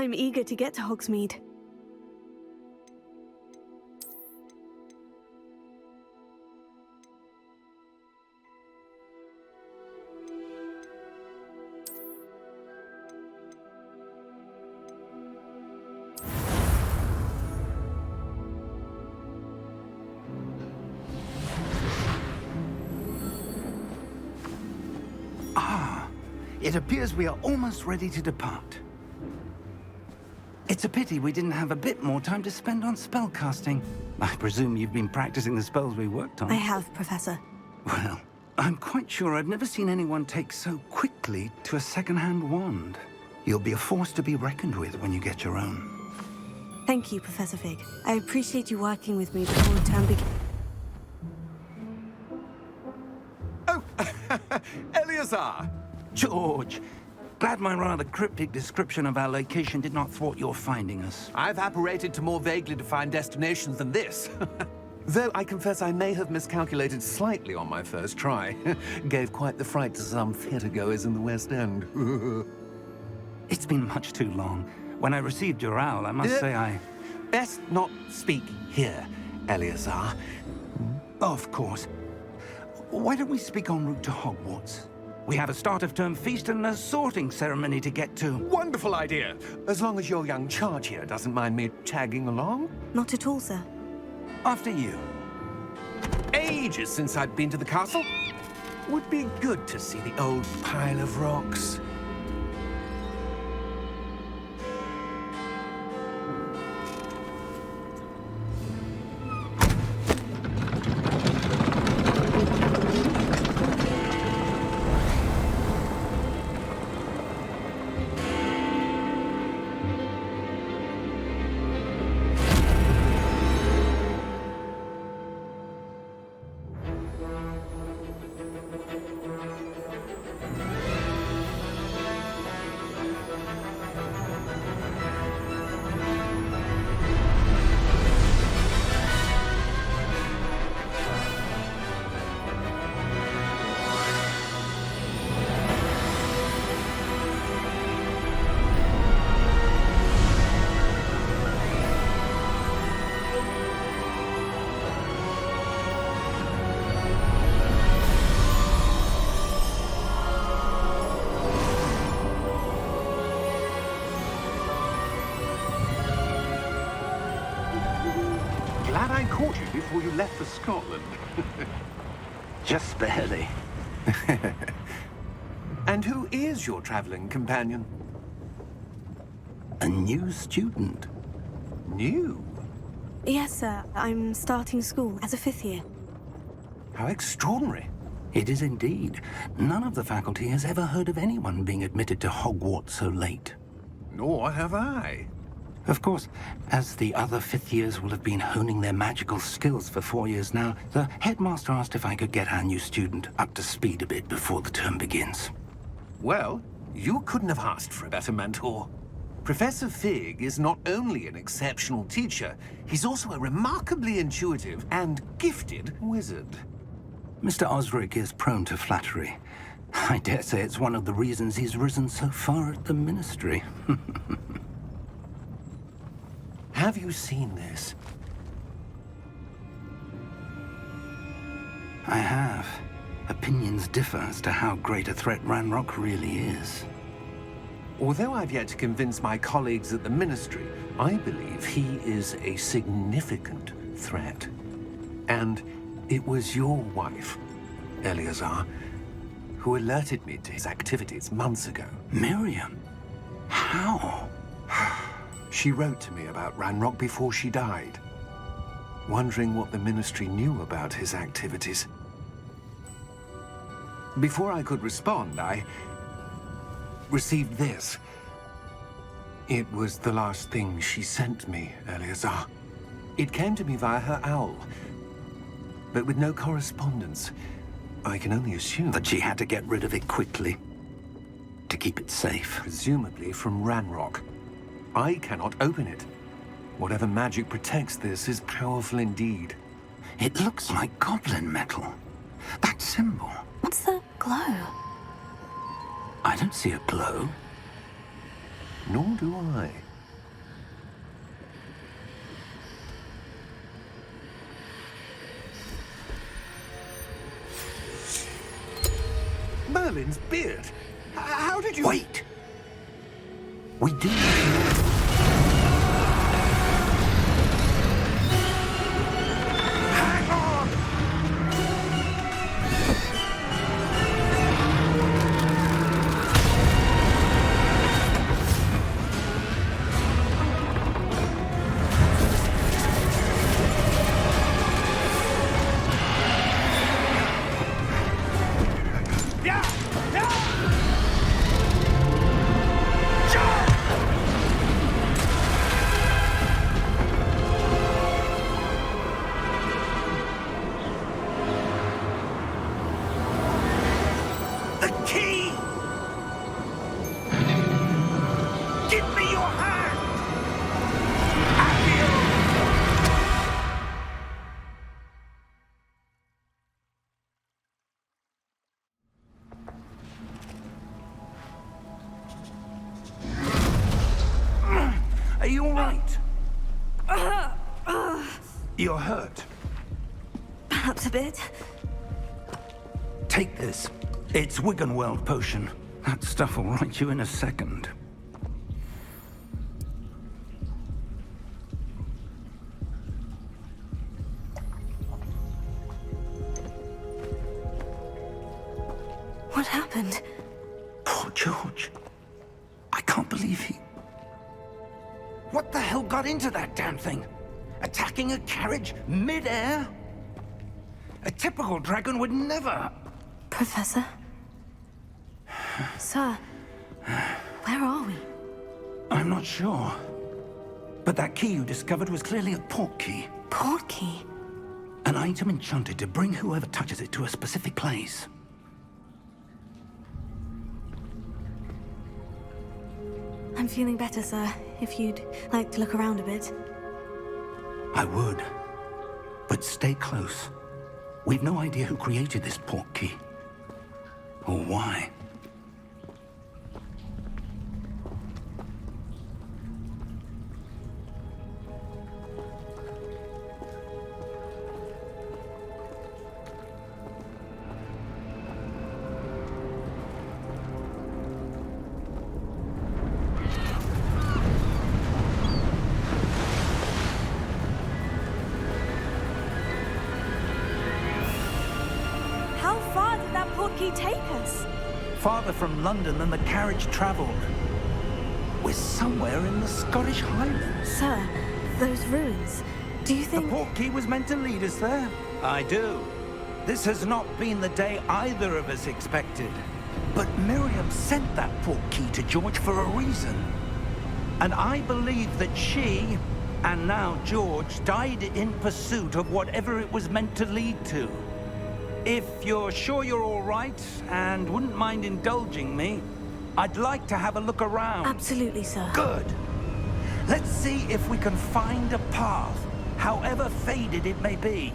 I'm eager to get to Hogsmeade. It appears we are almost ready to depart. It's a pity we didn't have a bit more time to spend on spellcasting. I presume you've been practicing the spells we worked on. I have, Professor. Well, I'm quite sure I've never seen anyone take so quickly to a second-hand wand. You'll be a force to be reckoned with when you get your own. Thank you, Professor Fig. I appreciate you working with me before the term begins. Oh, Eleazar! George, glad my rather cryptic description of our location did not thwart your finding us. I've apparated to more vaguely defined destinations than this. Though I confess I may have miscalculated slightly on my first try. Gave quite the fright to some theatre-goers in the West End. It's been much too long. When I received your owl, I must say I... Best not speak here, Eleazar. Of course. Why don't we speak en route to Hogwarts? We have a start-of-term feast and a sorting ceremony to get to. Wonderful idea! As long as your young charge here doesn't mind me tagging along. Not at all, sir. After you. Ages since I'd been to the castle. Would be good to see the old pile of rocks. Glad I caught you before you left for Scotland. Just barely. And who is your traveling companion? A new student. New? Yes, sir. I'm starting school as a 5th year. How extraordinary. It is indeed. None of the faculty has ever heard of anyone being admitted to Hogwarts so late. Nor have I. Of course, as the other 5th years will have been honing their magical skills for 4 years now, the headmaster asked if I could get our new student up to speed a bit before the term begins. Well, you couldn't have asked for a better mentor. Professor Fig is not only an exceptional teacher, he's also a remarkably intuitive and gifted wizard. Mr. Osric is prone to flattery. I dare say it's one of the reasons he's risen so far at the Ministry. Have you seen this? I have. Opinions differ as to how great a threat Ranrock really is. Although I've yet to convince my colleagues at the Ministry, I believe he is a significant threat. And it was your wife, Eleazar, who alerted me to his activities months ago. Miriam? How? She wrote to me about Ranrock before she died, wondering what the Ministry knew about his activities. Before I could respond, I received this. It was the last thing she sent me, Eleazar. It came to me via her owl, but with no correspondence. I can only assume That she had to get rid of it quickly, to keep it safe. presumably from Ranrock. I cannot open it. Whatever magic protects this is powerful indeed. It looks like goblin metal. That symbol. What's the glow? I don't see a glow. Nor do I. Merlin's beard. How did you... Wait! We do need to know. Hang on! Are you all right? You're hurt. Perhaps a bit. Take this. It's Wiggenweld potion. That stuff will right you in a second. What happened? Poor George. I can't believe he... What the hell got into that damn thing? Attacking a carriage mid-air? A typical dragon would never... Professor? Sir, where are we? I'm not sure. But that key you discovered was clearly a port key. Port key? An item enchanted to bring whoever touches it to a specific place. I'm feeling better, sir. If you'd like to look around a bit. I would. But stay close. We've no idea who created this port key. Or why. Take us? Farther from London than the carriage traveled. We're somewhere in the Scottish Highlands. Sir, those ruins. Do you think... The port key was meant to lead us there? I do. This has not been the day either of us expected. But Miriam sent that port key to George for a reason. And I believe that she, and now George, died in pursuit of whatever it was meant to lead to. If you're sure you're all right, and wouldn't mind indulging me, I'd like to have a look around. Absolutely, sir. Good. Let's see if we can find a path, however faded it may be.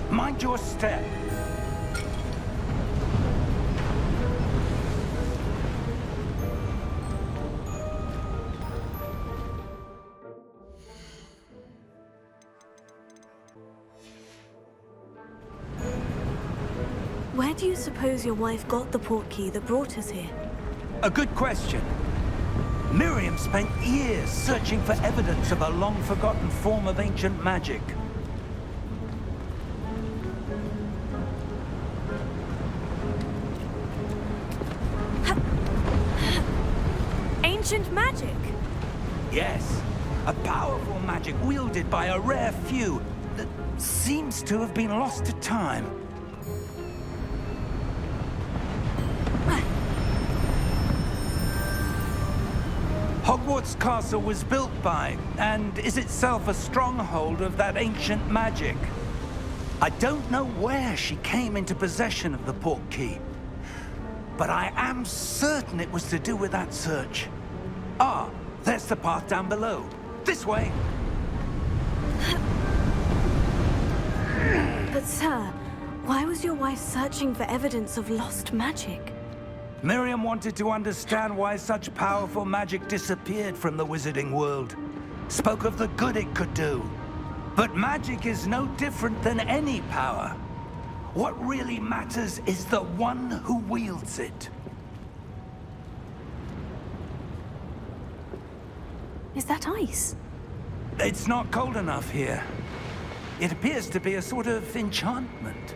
Mind your step. Where do you suppose your wife got the port key that brought us here? A good question. Miriam spent years searching for evidence of a long-forgotten form of ancient magic. Ancient magic? Yes, a powerful magic wielded by a rare few that seems to have been lost to time. Hogwarts Castle was built by, and is itself a stronghold of that ancient magic. I don't know where she came into possession of the port key, but I am certain it was to do with that search. Ah, there's the path down below. This way! But sir, why was your wife searching for evidence of lost magic? Miriam wanted to understand why such powerful magic disappeared from the wizarding world. Spoke of the good it could do. But magic is no different than any power. What really matters is the one who wields it. Is that ice? It's not cold enough here. It appears to be a sort of enchantment.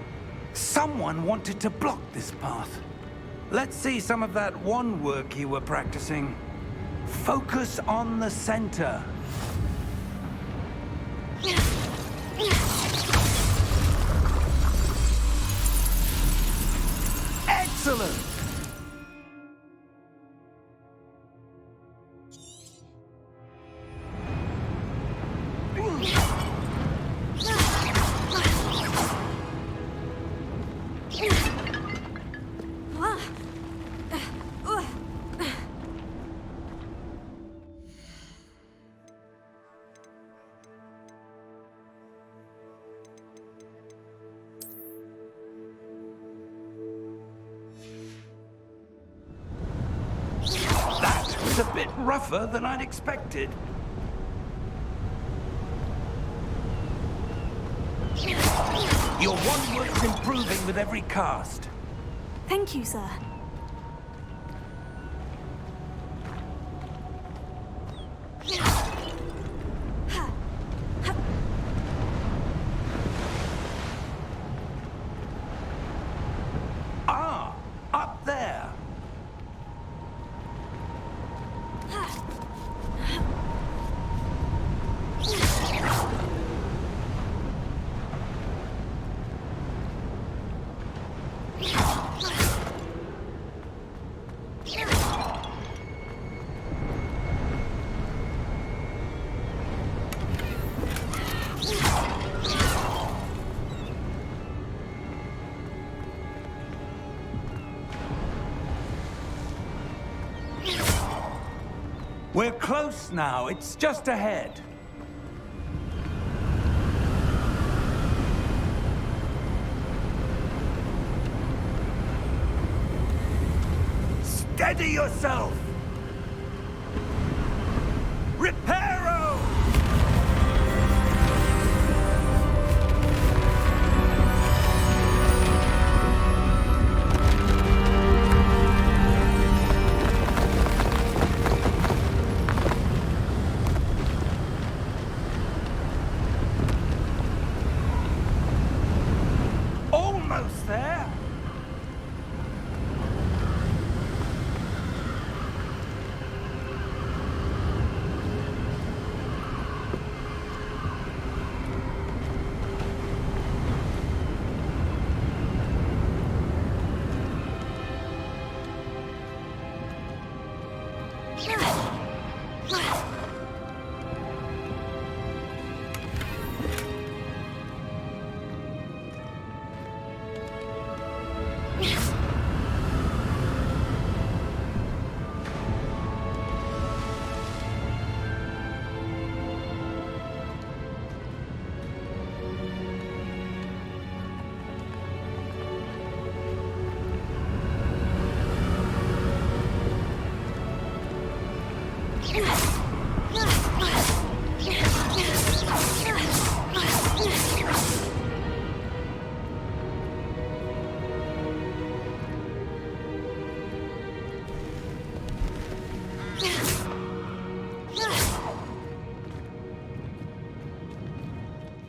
Someone wanted to block this path. Let's see some of that wand work you were practicing. Focus on the center. Excellent! A bit rougher than I'd expected. Your wand work's improving with every cast. Thank you, sir. Ah, up there. We're close now. It's just ahead. Steady yourself! Reparo! Almost there!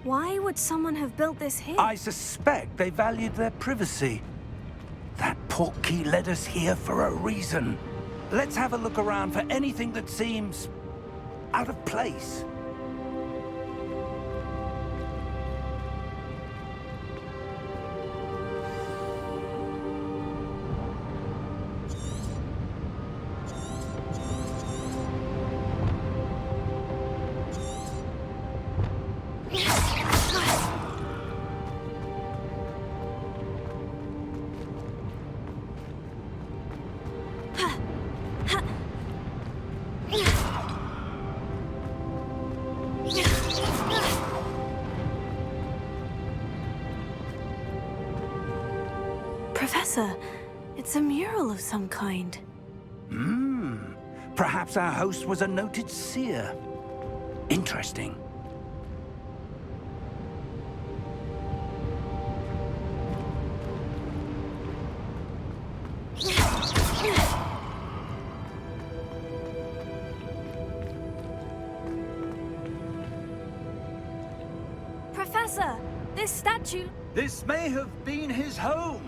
Why would someone have built this here? I suspect they valued their privacy. That portkey led us here for a reason. Let's have a look around for anything that seems out of place. Professor, it's a mural of some kind. Perhaps our host was a noted seer. Interesting. Professor! This statue... This may have been his home.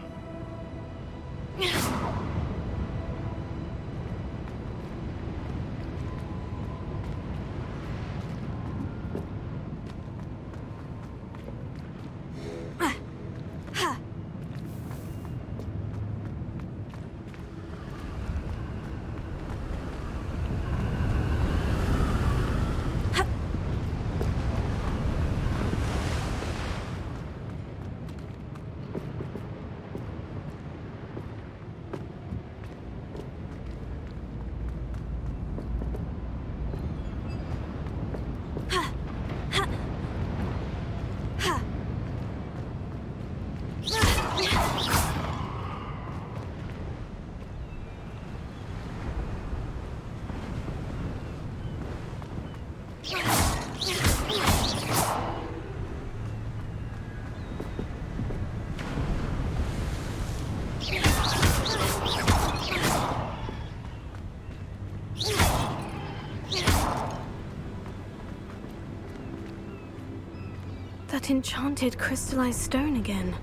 That enchanted crystallized stone again.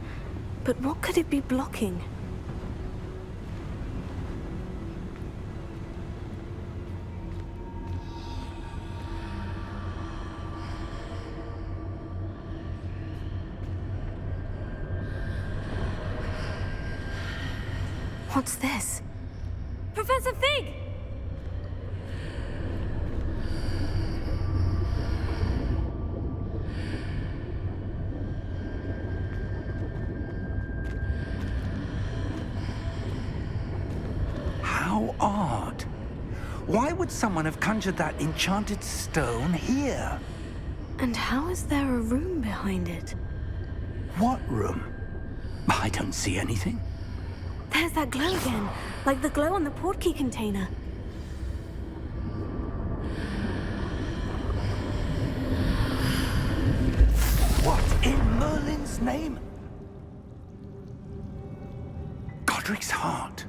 But what could it be blocking? What's this? Professor Fig! How odd. Why would someone have conjured that enchanted stone here? And how is there a room behind it? What room? I don't see anything. There's that glow again, like the glow on the portkey container. What in Merlin's name? Godric's heart.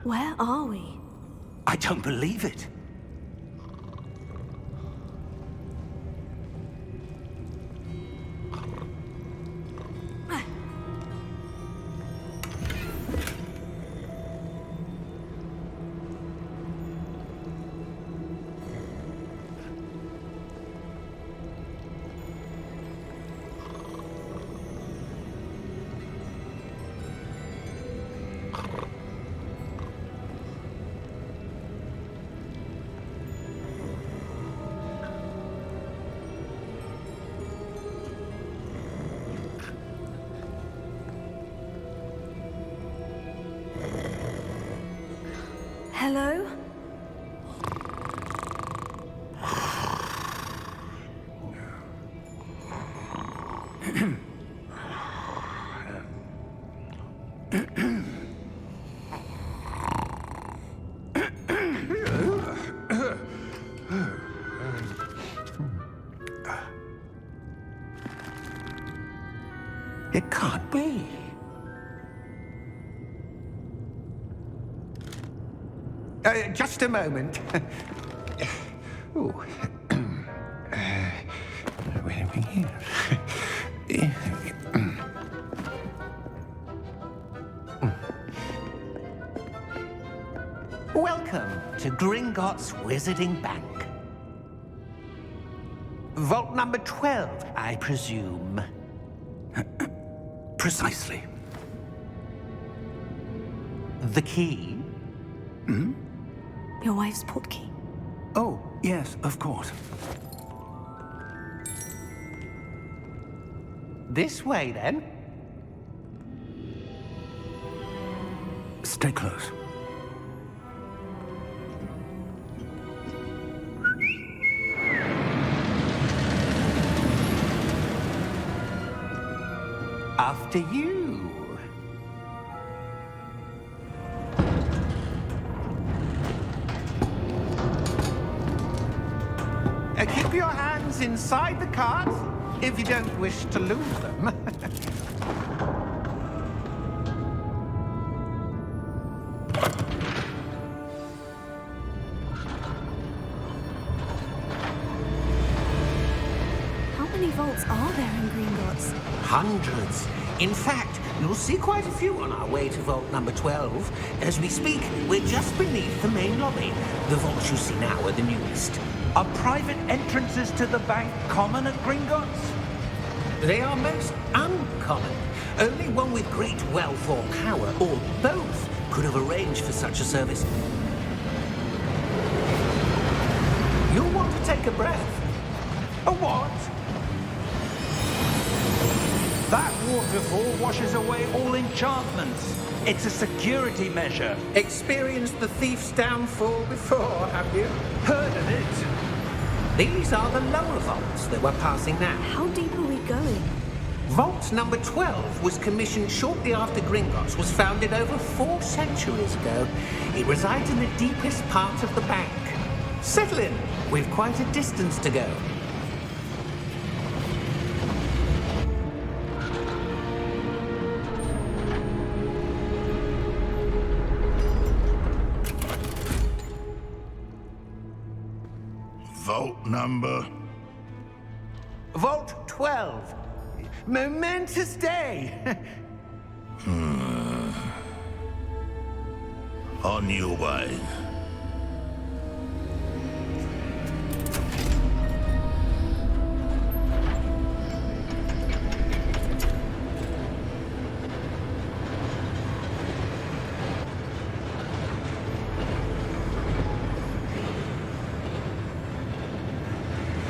Where are we? I don't believe it. Hello? It can't be. Just a moment. Oh. Where are we here? Welcome to Gringotts Wizarding Bank. Vault number 12, I presume. Precisely. The key? Your wife's portkey. Oh, yes, of course. This way, then. Stay close. After you. Keep your hands inside the cart if you don't wish to lose them. How many vaults are there in Gringotts? Hundreds. In fact, you'll see quite a few on our way to vault number 12. As we speak, we're just beneath the main lobby. The vaults you see now are the newest. Are private entrances to the bank common at Gringotts? They are most uncommon. Only one with great wealth or power, or both, could have arranged for such a service. You'll want to take a breath. A what? That waterfall washes away all enchantments. It's a security measure. Experienced the thief's downfall before, have you? Heard of it? These are the lower vaults that we're passing now. How deep are we going? Vault number 12 was commissioned shortly after Gringotts was founded over 4 centuries ago. It resides in the deepest part of the bank. Settle in. We've quite a distance to go. Vault number? Vault 12. Momentous day. On your way.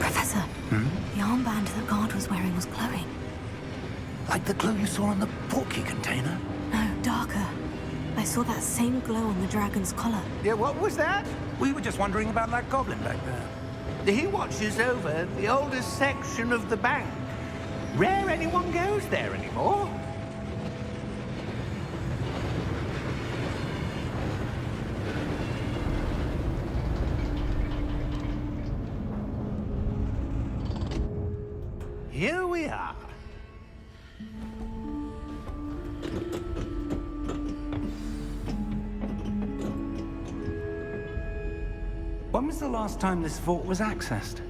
Professor, the armband that guard was wearing was glowing. Like the glow you saw on the portkey container? No, darker. I saw that same glow on the dragon's collar. Yeah, what was that? We were just wondering about that goblin back there. He watches over the oldest section of the bank. Rare anyone goes there anymore. Here we are. When was the last time this vault was accessed?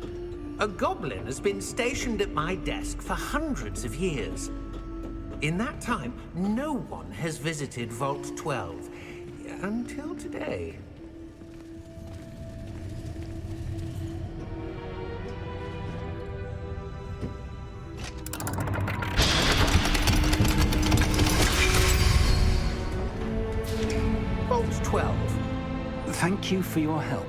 A goblin has been stationed at my desk for hundreds of years. In that time, no one has visited Vault 12 until today. Vault 12. Thank you for your help.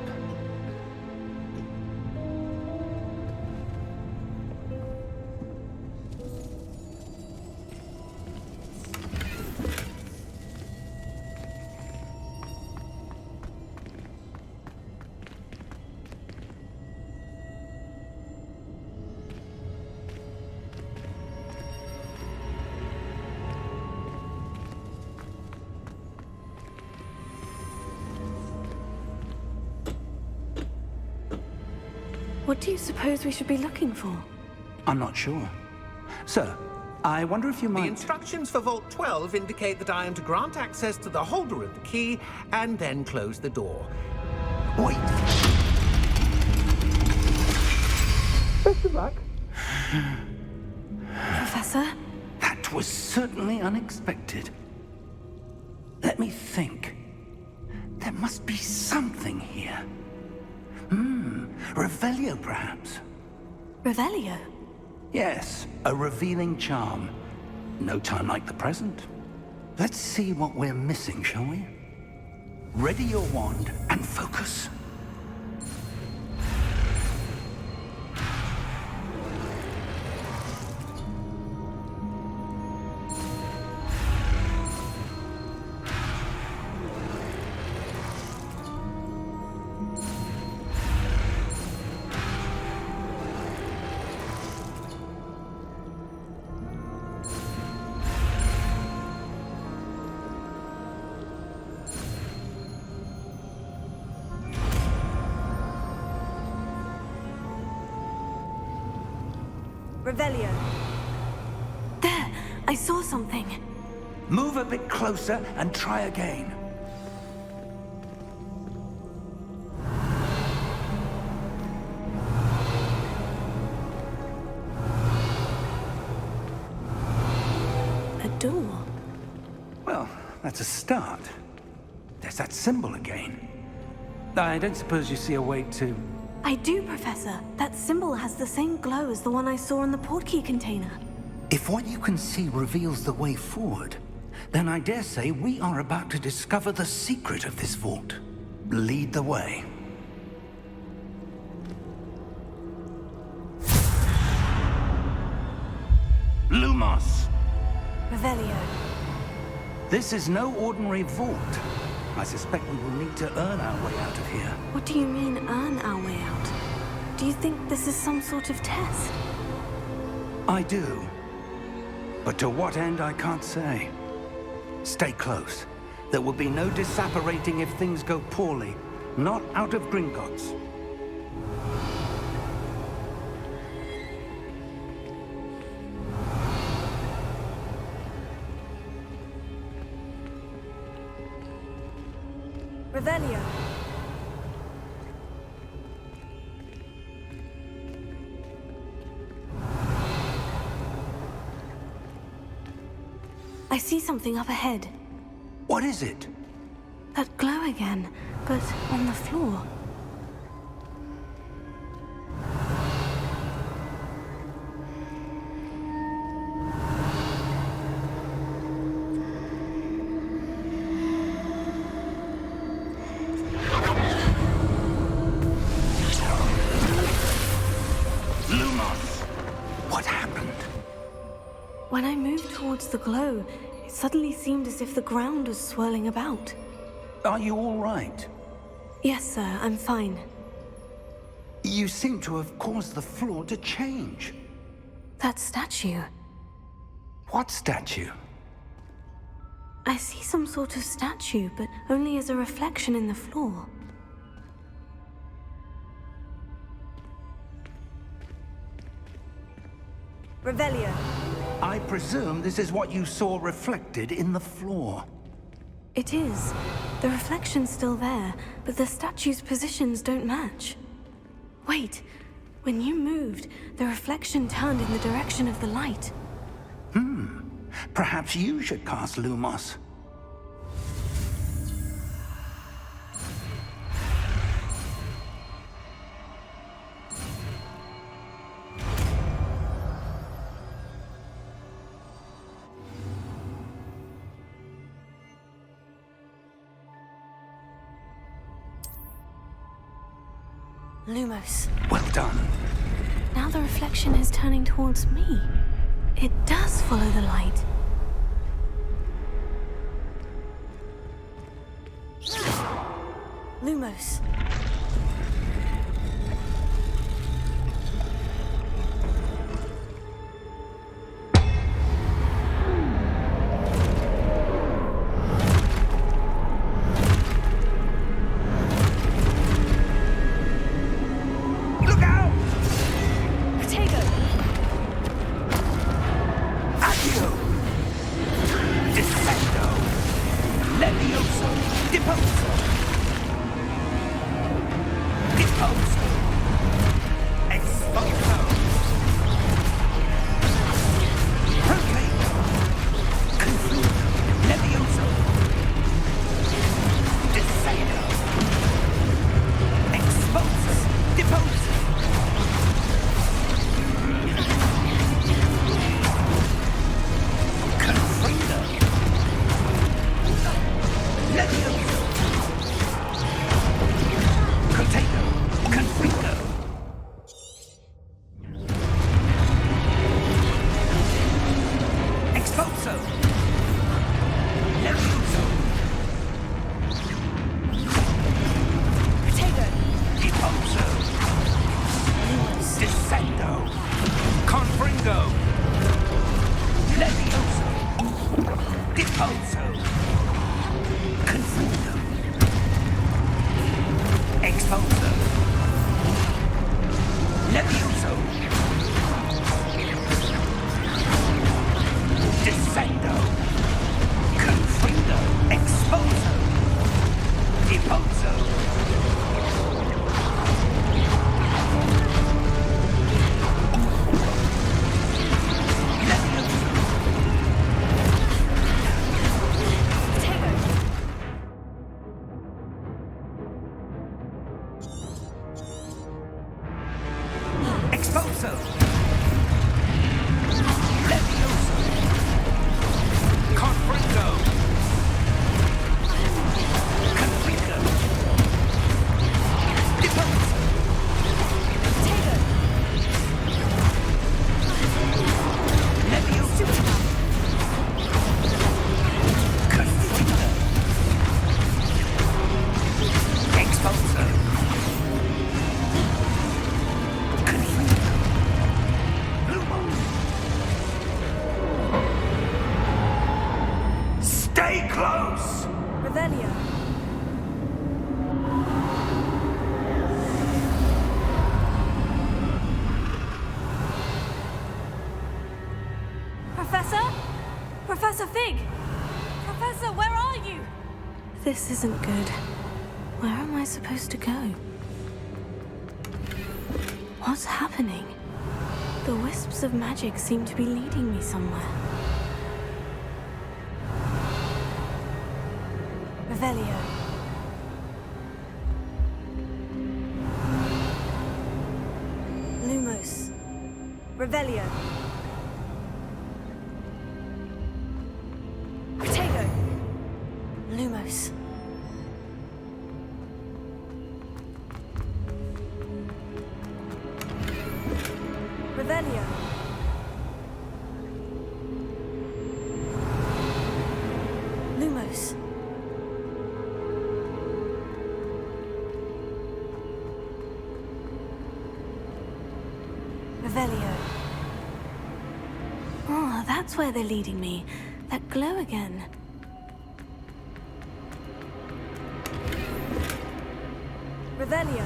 What do you suppose we should be looking for? I'm not sure. Sir, I wonder if you The might... instructions for Vault 12 indicate that I am to grant access to the holder of the key and then close the door. Wait! Best of luck. Professor? That was certainly unexpected. Let me think. There must be something here. Revelio, perhaps? Revelio? Yes, a revealing charm. No time like the present. Let's see what we're missing, shall we? Ready your wand and focus. Revelio. There! I saw something. Move a bit closer and try again. door. Well, that's a start. There's that symbol again. I don't suppose you see a way to... I do, Professor. That symbol has the same glow as the one I saw in the portkey container. If what you can see reveals the way forward, then I dare say we are about to discover the secret of this vault. Lead the way. Lumos! Revelio. This is no ordinary vault. I suspect we will need to earn our way out of here. What do you mean, earn our way out? Do you think this is some sort of test? I do. But to what end, I can't say. Stay close. There will be no disapparating if things go poorly. Not out of Gringotts. Revelio. I see something up ahead. What is it? That glow again, but on the floor. When I moved towards the glow, it suddenly seemed as if the ground was swirling about. Are you all right? Yes, sir, I'm fine. You seem to have caused the floor to change. That statue. What statue? I see some sort of statue, but only as a reflection in the floor. Revelio. I presume this is what you saw reflected in the floor. It is. The reflection's still there, but the statue's positions don't match. Wait. When you moved, the reflection turned in the direction of the light. Perhaps you should cast Lumos. Lumos. Well done. Now the reflection is turning towards me. It does follow the light. Lumos. Expulso! Levioso! Confringo! Confringo! Deposo! Taylor! Levioso! Confringo! Expulso! Confringo! Lumos! Stay close! Revelio. Professor? Professor Fig! Professor, where are you? This isn't good. Where am I supposed to go? What's happening? The wisps of magic seem to be leading me somewhere. Revelio. Lumos. Revelio. Protego. Lumos. Revelio. Lumos. Revelio. Oh, that's where they're leading me. That glow again. Revelio.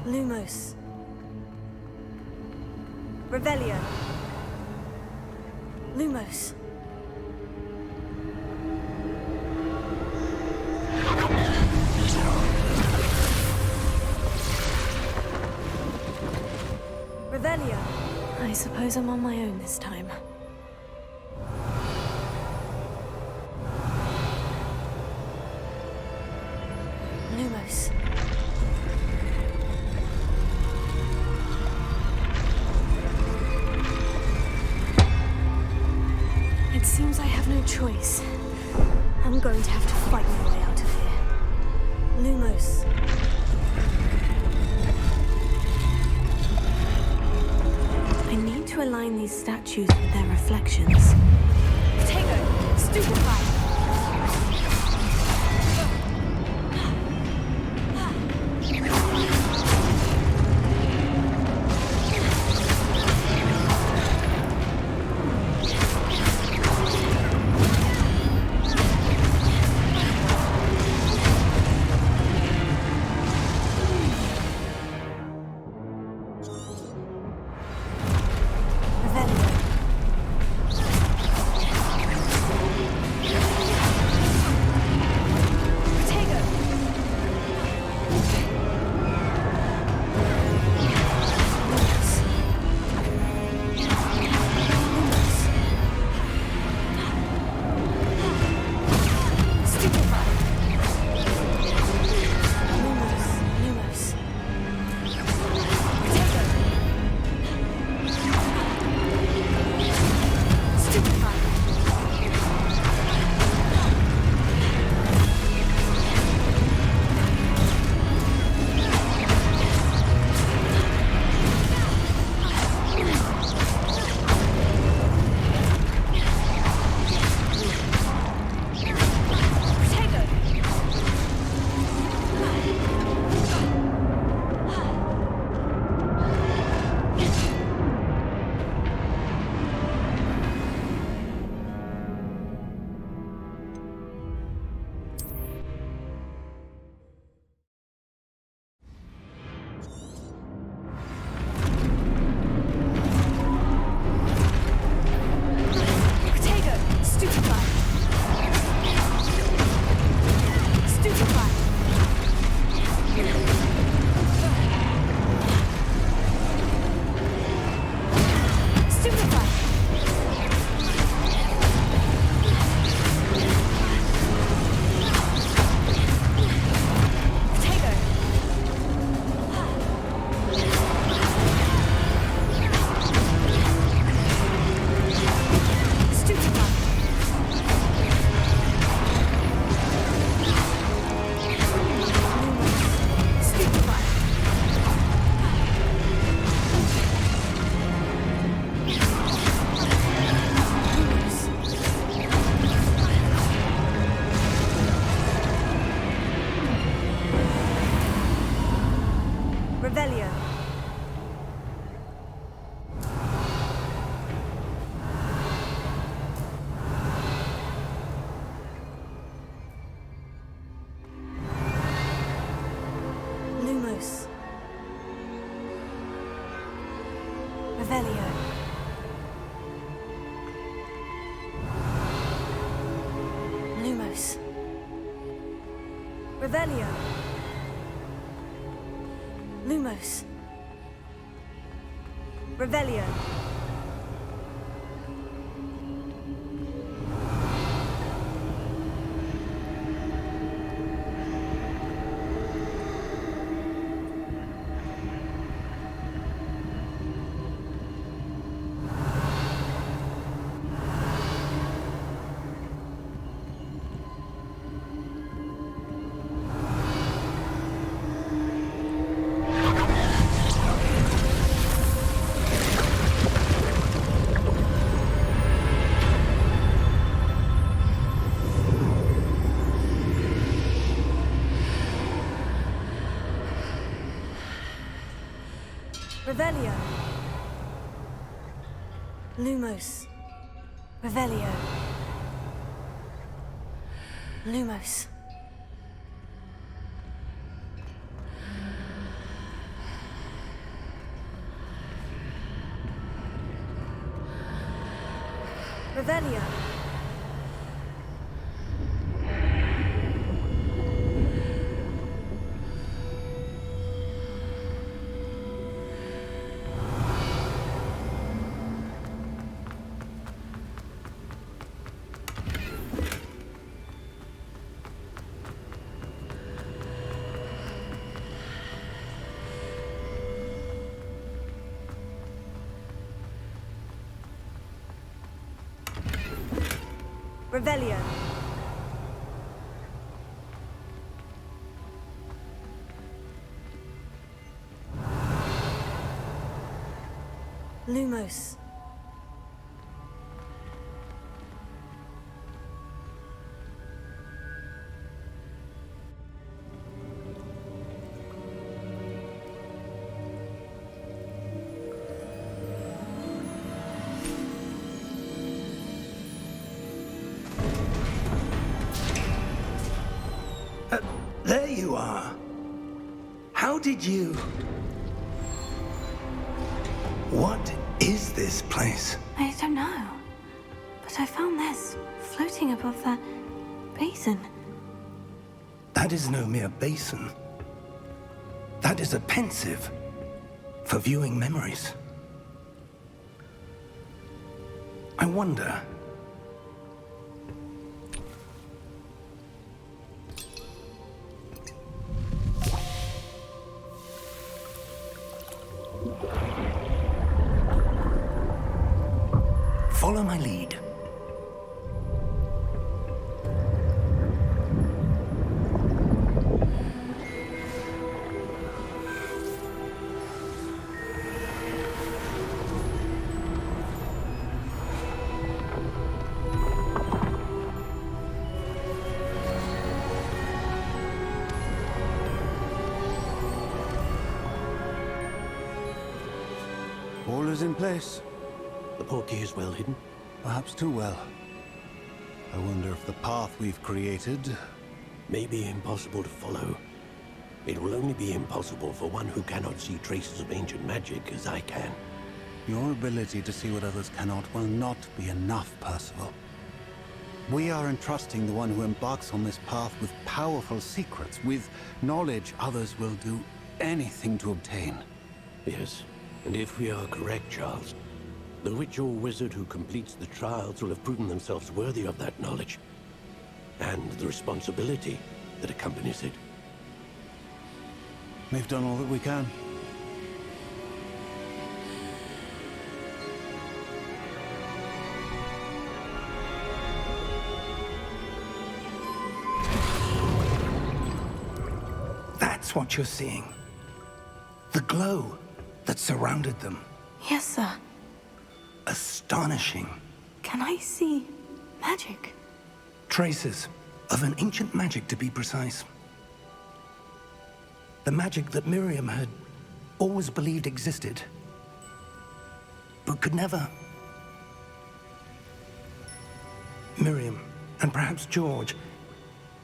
Lumos. Revelio. Lumos. Revelio. I suppose I'm on my own this time. Lumos. It seems I have no choice. I'm going to have to fight my way out of here. Lumos. I need to align these statues with their reflections. Potato! Stupefy! Revelio. Revelio. Lumos. Revelio. Lumos. Revelio. Lumos. Revelio. Revelio. Lumos. Revelio. Lumos. Revelio. Revelio. Lumos. There you are. How did you... What is this place? I don't know. But I found this floating above that basin. That is no mere basin. That is a pensive for viewing memories. I wonder... Follow my lead. All is in place. The portkey is well hidden. Perhaps too well. I wonder if the path we've created... May be impossible to follow. It will only be impossible for one who cannot see traces of ancient magic as I can. Your ability to see what others cannot will not be enough, Percival. We are entrusting the one who embarks on this path with powerful secrets, with knowledge others will do anything to obtain. Yes, and if we are correct, Charles, the witch or wizard who completes the trials will have proven themselves worthy of that knowledge, and the responsibility that accompanies it. We've done all that we can. That's what you're seeing. The glow that surrounded them. Yes, sir. Astonishing. Can I see magic? Traces of an ancient magic, to be precise. The magic that Miriam had always believed existed, but could never. Miriam, and perhaps George,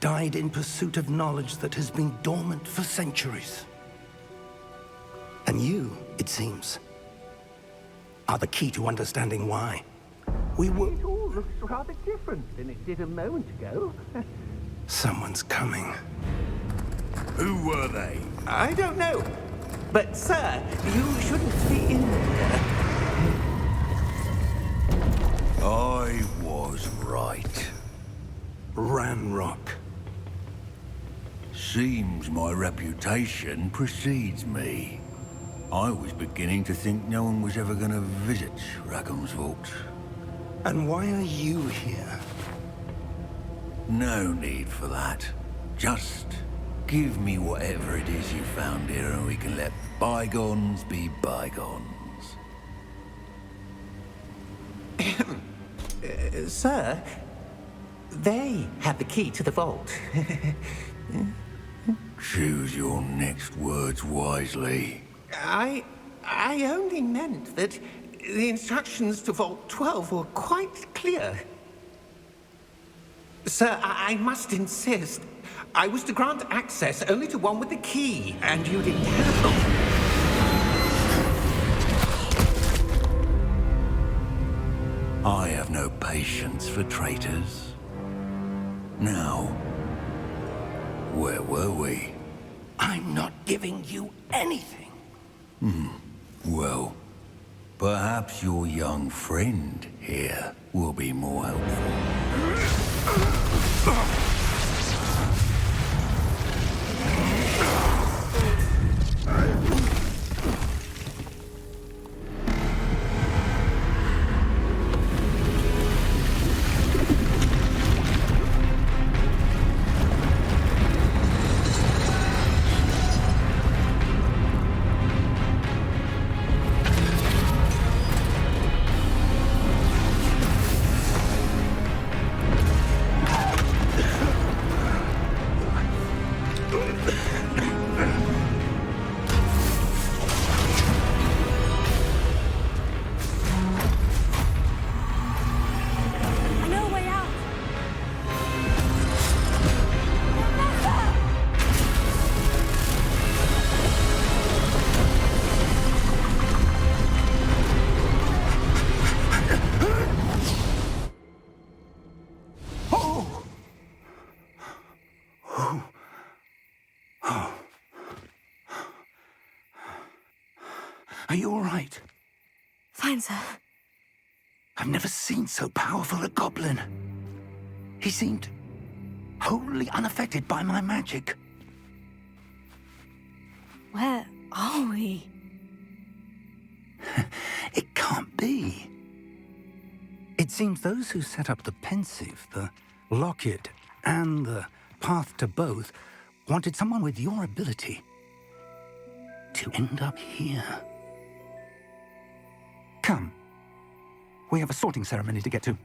died in pursuit of knowledge that has been dormant for centuries. And you, it seems, are the key to understanding why. We were... It all looks rather different than it did a moment ago. Someone's coming. Who were they? I don't know. But, sir, you shouldn't be in there. I was right. Ranrock. Seems my reputation precedes me. I was beginning to think no one was ever going to visit Rackham's vault. And why are you here? No need for that. Just give me whatever it is you found here and we can let bygones be bygones. Sir, they had the key to the vault. Choose your next words wisely. I only meant that the instructions to Vault 12 were quite clear. Sir, I must insist. I was to grant access only to one with the key, and you didn't have them. I have no patience for traitors. Now, where were we? I'm not giving you anything. Well, perhaps your young friend here will be more helpful. Are you all right? Fine, sir. I've never seen so powerful a goblin. He seemed wholly unaffected by my magic. Where are we? It can't be. It seems those who set up the pensive, the locket, and the path to both wanted someone with your ability to end up here. Come. We have a sorting ceremony to get to.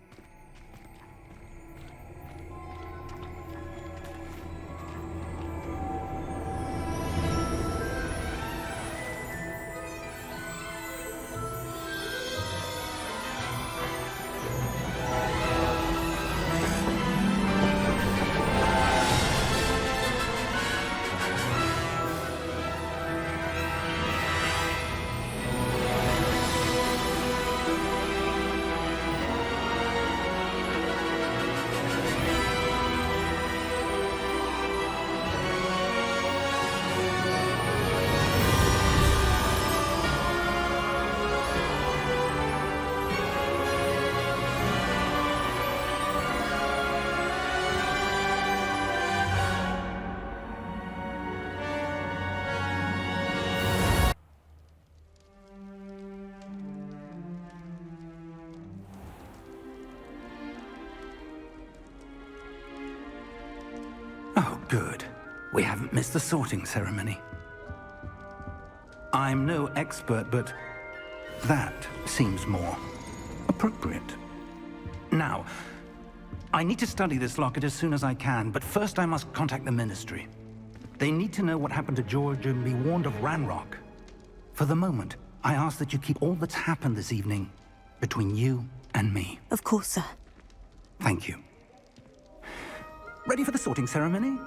Oh, good. We haven't missed the sorting ceremony. I'm no expert, but that seems more appropriate. Now, I need to study this locket as soon as I can, but first I must contact the Ministry. They need to know what happened to George and be warned of Ranrock. For the moment, I ask that you keep all that's happened this evening between you and me. Of course, sir. Thank you. Ready for the sorting ceremony?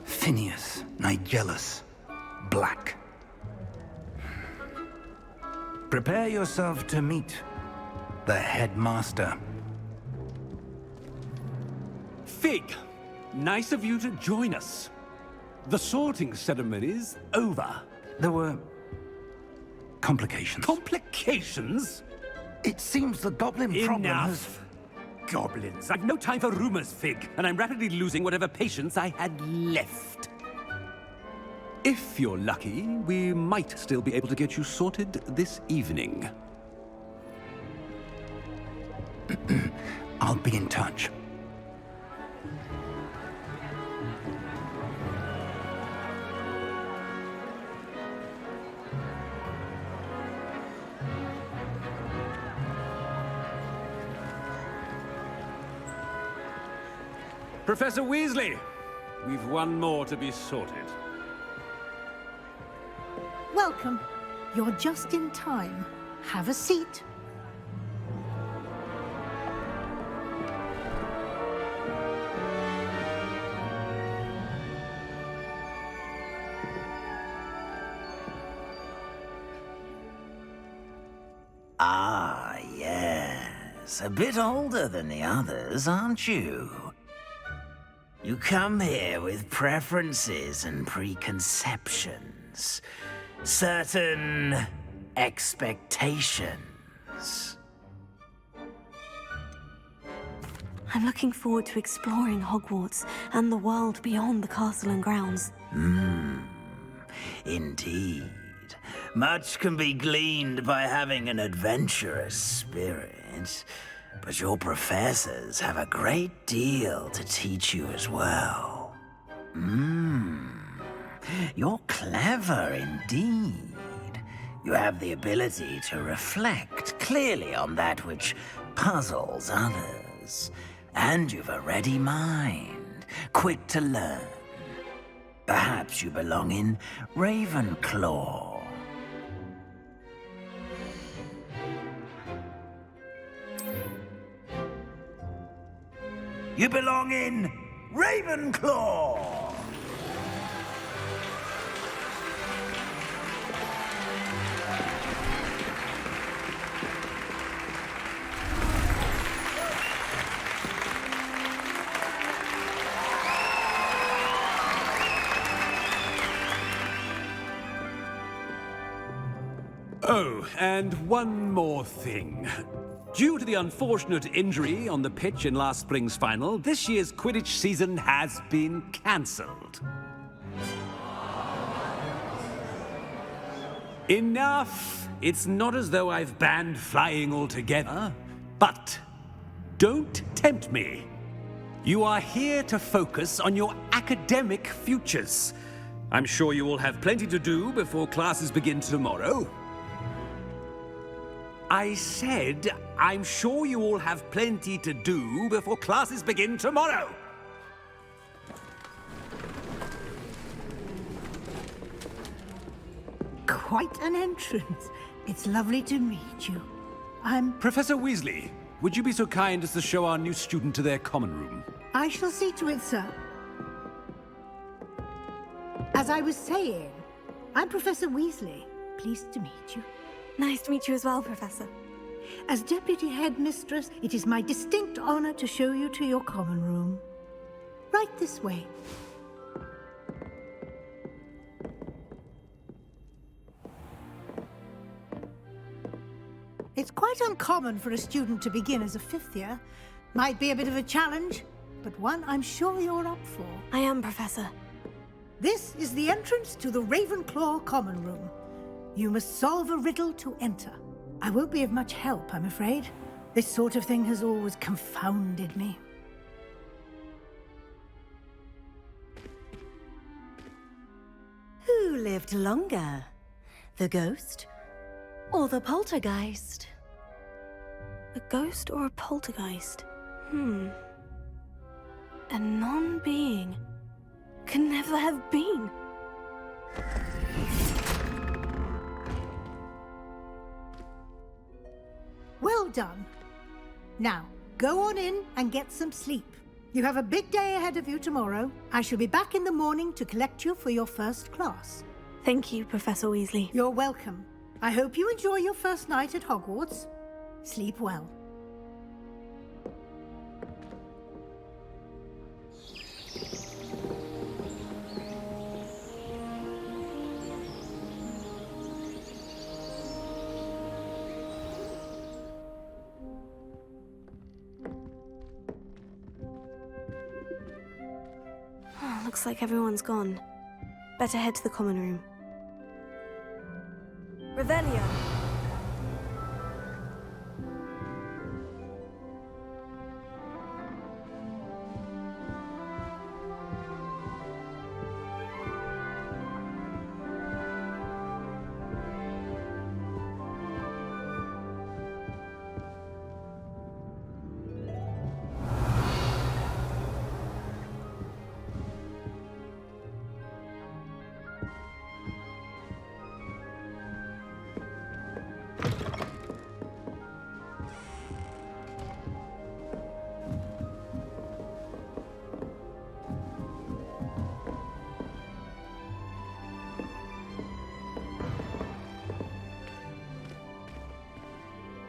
Phineas, Nigellus, Black. Prepare yourself to meet the headmaster. Fig, nice of you to join us. The sorting ceremony's over. There were complications. Complications? It seems the goblin problem has... Enough! Goblins. I've no time for rumors, Fig, and I'm rapidly losing whatever patience I had left. If you're lucky, we might still be able to get you sorted this evening. I'll be in touch. Professor Weasley, we've one more to be sorted. Welcome. You're just in time. Have a seat. Ah, yes. A bit older than the others, aren't you? You come here with preferences and preconceptions. Certain expectations. I'm looking forward to exploring Hogwarts and the world beyond the castle and grounds. Indeed. Much can be gleaned by having an adventurous spirit, but your professors have a great deal to teach you as well. You're clever indeed. You have the ability to reflect clearly on that which puzzles others. And you've a ready mind, quick to learn. Perhaps you belong in Ravenclaw. You belong in Ravenclaw! Oh, and one more thing. Due to the unfortunate injury on the pitch in last spring's final, this year's Quidditch season has been cancelled. Enough! It's not as though I've banned flying altogether, but don't tempt me. You are here to focus on your academic futures. I'm sure you will have plenty to do before classes begin tomorrow. I said, I'm sure you all have plenty to do before classes begin tomorrow. Quite an entrance. It's lovely to meet you. Professor Weasley, would you be so kind as to show our new student to their common room? I shall see to it, sir. As I was saying, I'm Professor Weasley. Pleased to meet you. Nice to meet you as well, Professor. As Deputy Headmistress, it is my distinct honor to show you to your common room. Right this way. It's quite uncommon for a student to begin as a fifth year. Might be a bit of a challenge, but one I'm sure you're up for. I am, Professor. This is the entrance to the Ravenclaw common room. You must solve a riddle to enter. I won't be of much help, I'm afraid. This sort of thing has always confounded me. lived longer? The ghost or the poltergeist? A ghost or a poltergeist? A non-being can never have been. Well done. Now, go on in and get some sleep. You have a big day ahead of you tomorrow. I shall be back in the morning to collect you for your first class. Thank you, Professor Weasley. You're welcome. I hope you enjoy your first night at Hogwarts. Sleep well. Looks like everyone's gone. Better head to the common room. Revelio!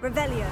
Revelio.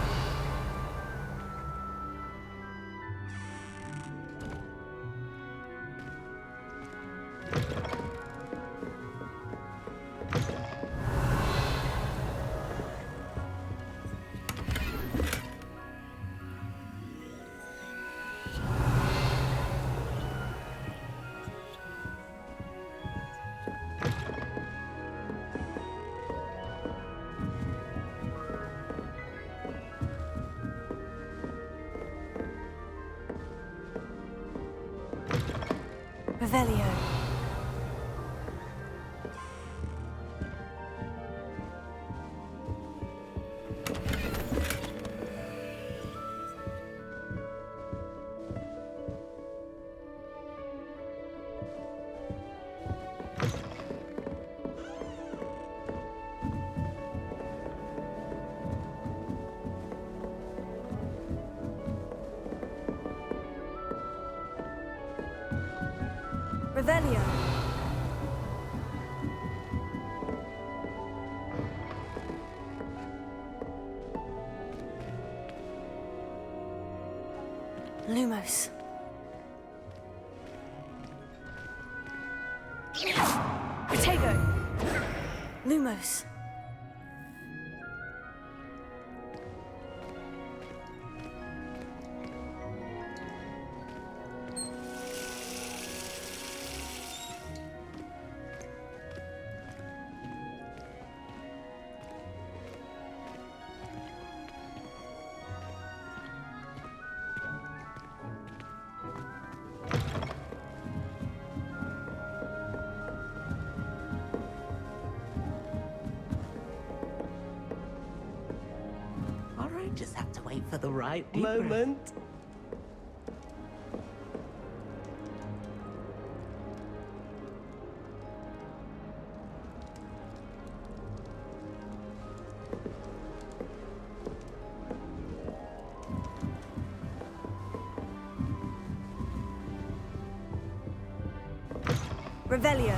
Revelio. Revelio. Lumos. Protego. Lumos. Just have to wait for the right moment. Revelio.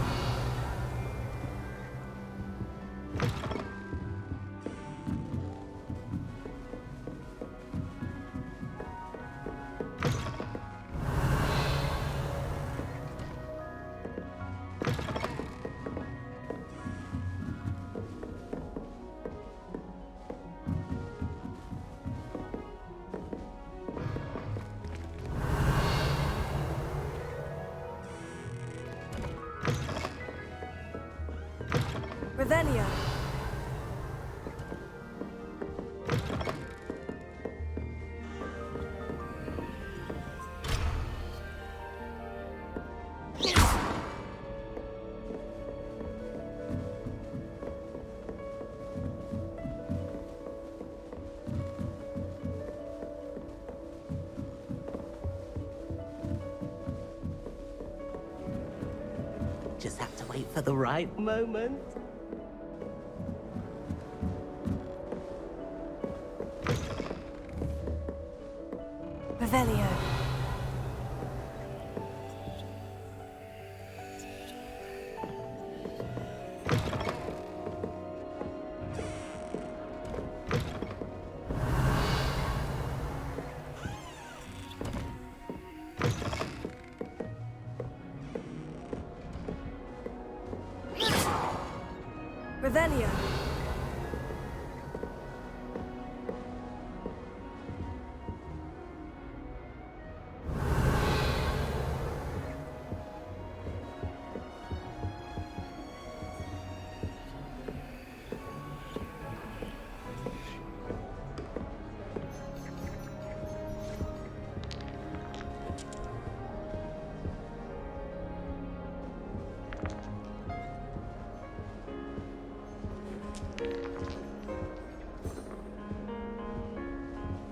Revelio. wait for the right moment. Revelio. Revelio.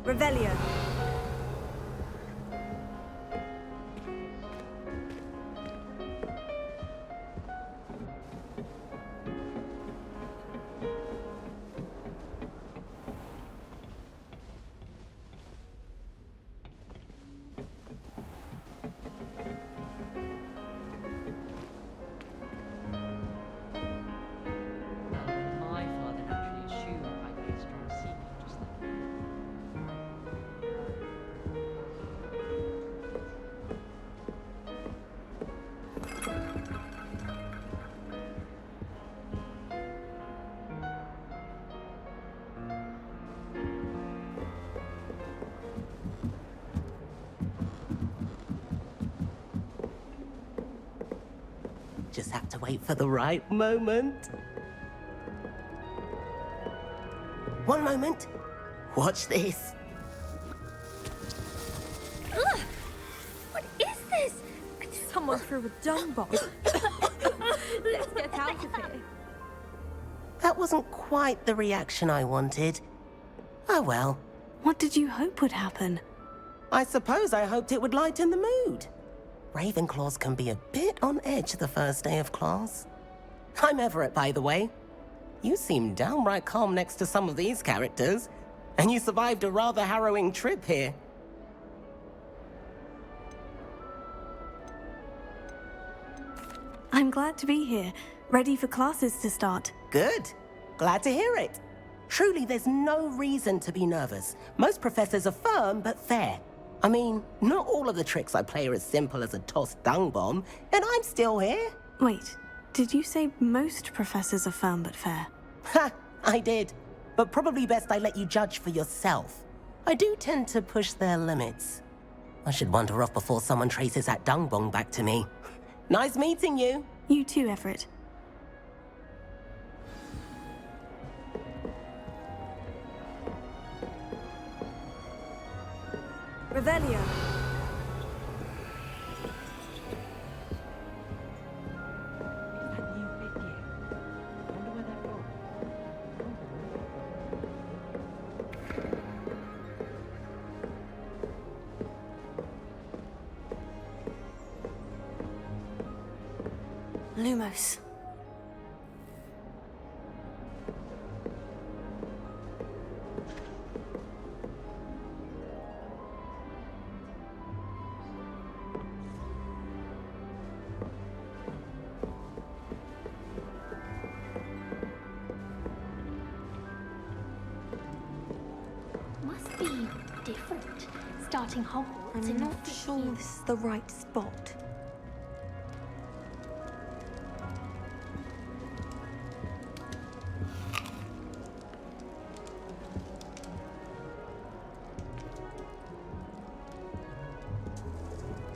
Revelio. My father naturally assumed I'd be a strong seeker just like you. Just have to wait for the right moment. One moment. Watch this. Ugh! What is this? Someone threw a dung bomb. Let's get out of here. That wasn't quite the reaction I wanted. Oh well. What did you hope would happen? I suppose I hoped it would lighten the mood. Ravenclaws can be a bit on edge the first day of class. I'm Everett, by the way. You seem downright calm next to some of these characters, and you survived a rather harrowing trip here. I'm glad to be here, ready for classes to start. Good. Glad to hear it. Truly, there's no reason to be nervous. Most professors are firm but fair. I mean, not all of the tricks I play are as simple as a tossed dung bomb, and I'm still here. Wait, did you say most professors are firm but fair? Ha! I did. But probably best I let you judge for yourself. I do tend to push their limits. I should wander off before someone traces that dung bomb back to me. Nice meeting you. You too, Everett. Revelio. Lumos. Must be different. Starting Hogwarts I'm in not sure this is the right spot.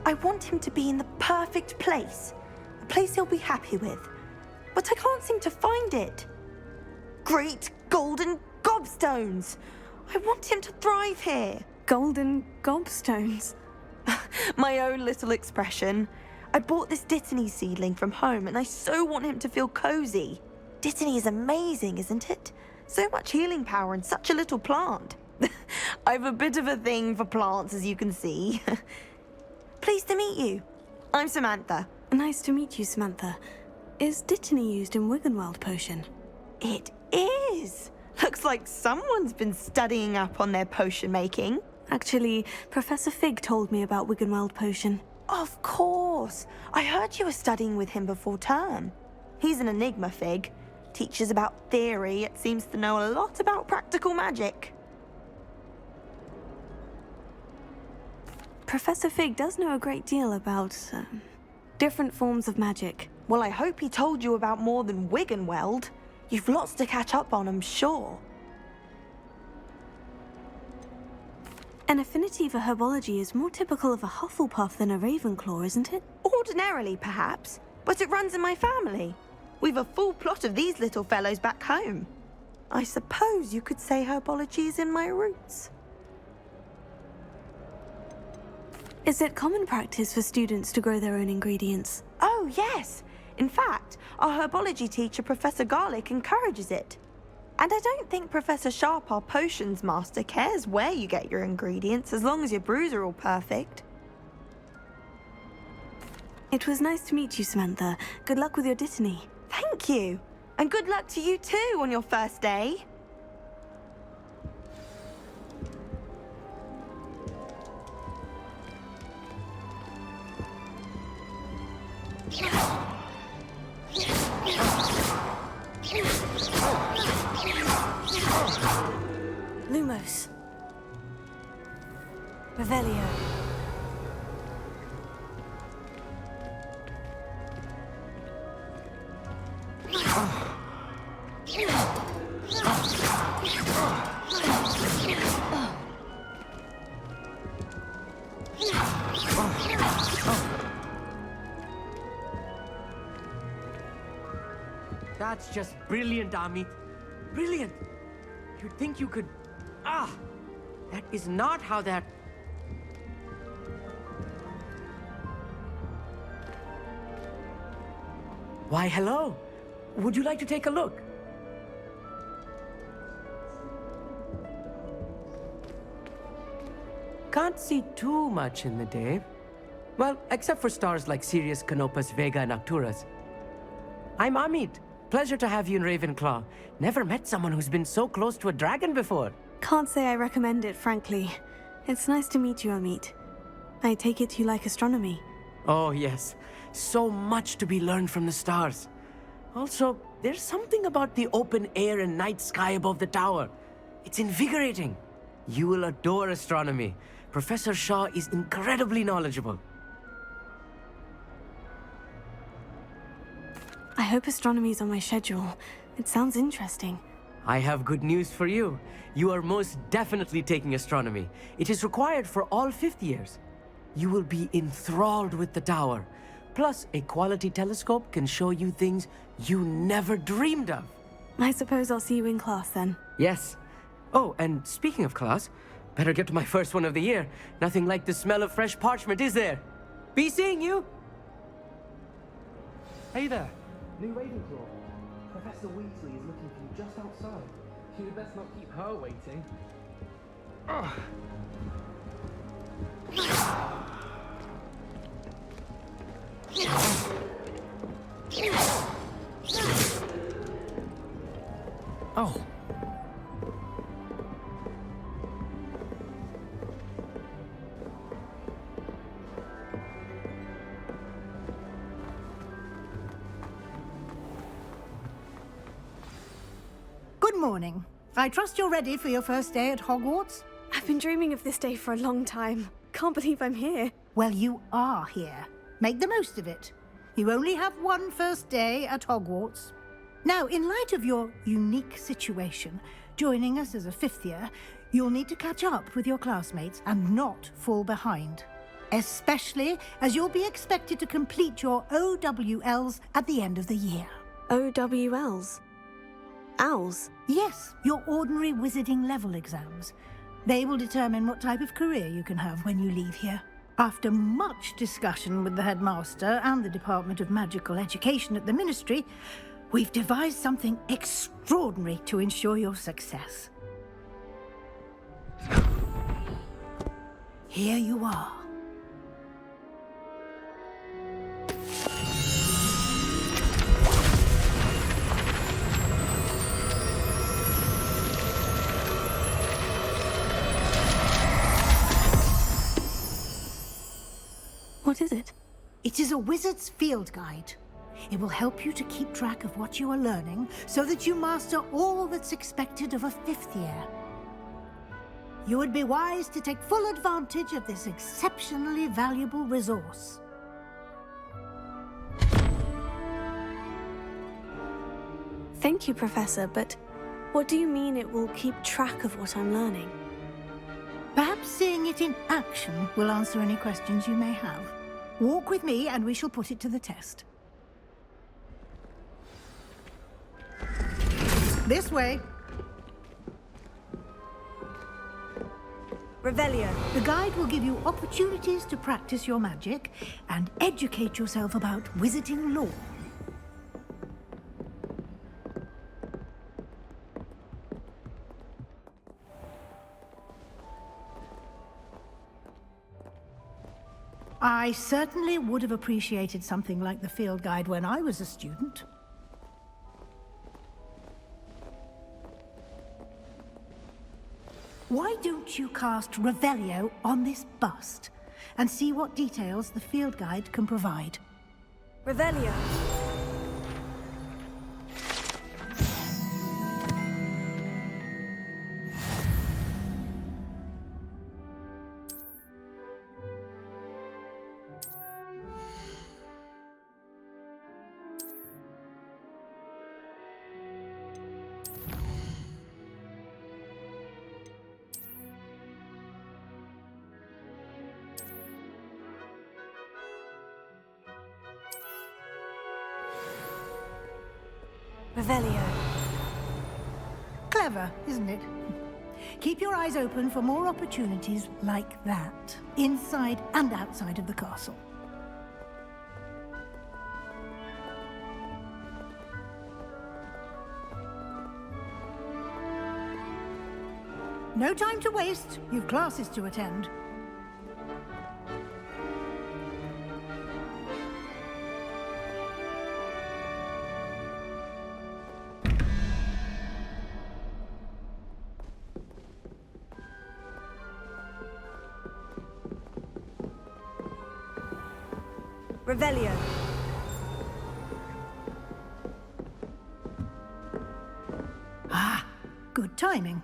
I want him to be in the perfect place. A place he'll be happy with. But I can't seem to find it. Great golden gobstones! I want him to thrive here. Golden gobstones. My own little expression. I bought this Dittany seedling from home and I so want him to feel cozy. Dittany is amazing, isn't it? So much healing power in such a little plant. I've a bit of a thing for plants, as you can see. Pleased to meet you. I'm Samantha. Nice to meet you, Samantha. Is Dittany used in Wiggenweld potion? It is! Looks like someone's been studying up on their potion making. Actually, Professor Fig told me about Wiggenweld potion. Of course! I heard you were studying with him before term. He's an enigma, Fig. Teaches about theory, yet seems to know a lot about practical magic. Professor Fig does know a great deal about, different forms of magic. Well, I hope he told you about more than Wiggenweld. You've lots to catch up on, I'm sure. An affinity for herbology is more typical of a Hufflepuff than a Ravenclaw, isn't it? Ordinarily, perhaps, but it runs in my family. We've a full plot of these little fellows back home. I suppose you could say herbology is in my roots. Is it common practice for students to grow their own ingredients? Oh, yes. In fact, our herbology teacher, Professor Garlick, encourages it. And I don't think Professor Sharp, our potions master, cares where you get your ingredients, as long as your brews are all perfect. It was nice to meet you, Samantha. Good luck with your Dittany. Thank you. And good luck to you too on your first day. Lumos. Revelio. That's just brilliant, Amit. Brilliant. You'd think you could... that is not how that... Why, hello. Would you like to take a look? Can't see too much in the day. Well, except for stars like Sirius, Canopus, Vega, and Arcturus. I'm Amit. Pleasure to have you in Ravenclaw. Never met someone who's been so close to a dragon before. Can't say I recommend it, frankly. It's nice to meet you, Amit. I take it you like astronomy. Oh, yes. So much to be learned from the stars. Also, there's something about the open air and night sky above the tower. It's invigorating. You will adore astronomy. Professor Shaw is incredibly knowledgeable. I hope astronomy's on my schedule. It sounds interesting. I have good news for you. You are most definitely taking astronomy. It is required for all 5th years. You will be enthralled with the tower. Plus, a quality telescope can show you things you never dreamed of. I suppose I'll see you in class then. Yes. Oh, and speaking of class, better get to my first one of the year. Nothing like the smell of fresh parchment, is there? Be seeing you! Hey there. New Ravenclaw. Professor Weasley is looking for you just outside. You'd best not keep her waiting. Ugh. Oh. Good morning. I trust you're ready for your first day at Hogwarts? I've been dreaming of this day for a long time. Can't believe I'm here. Well, you are here. Make the most of it. You only have one first day at Hogwarts. Now, in light of your unique situation, joining us as a 5th year, you'll need to catch up with your classmates and not fall behind. Especially as you'll be expected to complete your OWLs at the end of the year. OWLs? Owls? Yes, your ordinary wizarding level exams. They will determine what type of career you can have when you leave here. After much discussion with the headmaster and the Department of Magical Education at the Ministry, we've devised something extraordinary to ensure your success. Here you are. What is it? It is a wizard's field guide. It will help you to keep track of what you are learning so that you master all that's expected of a 5th year. You would be wise to take full advantage of this exceptionally valuable resource. Thank you, Professor, but what do you mean it will keep track of what I'm learning? Perhaps seeing it in action will answer any questions you may have. Walk with me and we shall put it to the test. This way. Revelio. The guide will give you opportunities to practice your magic and educate yourself about wizarding lore. I certainly would have appreciated something like the field guide when I was a student. Why don't you cast Revelio on this bust and see what details the field guide can provide? Revelio. Revelio. Clever, isn't it? Keep your eyes open for more opportunities like that, inside and outside of the castle. No time to waste. You've classes to attend. Revelio. Ah, good timing.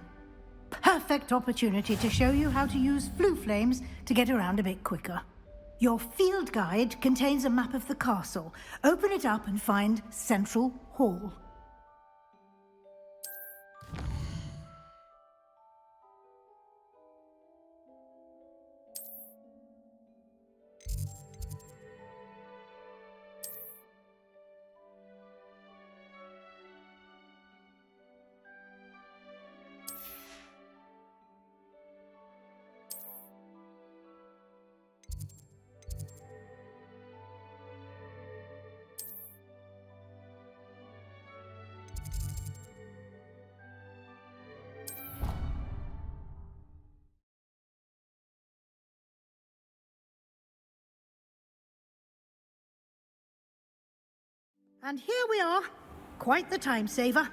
Perfect opportunity to show you how to use flue flames to get around a bit quicker. Your field guide contains a map of the castle. Open it up and find Central Hall. And here we are. Quite the time saver.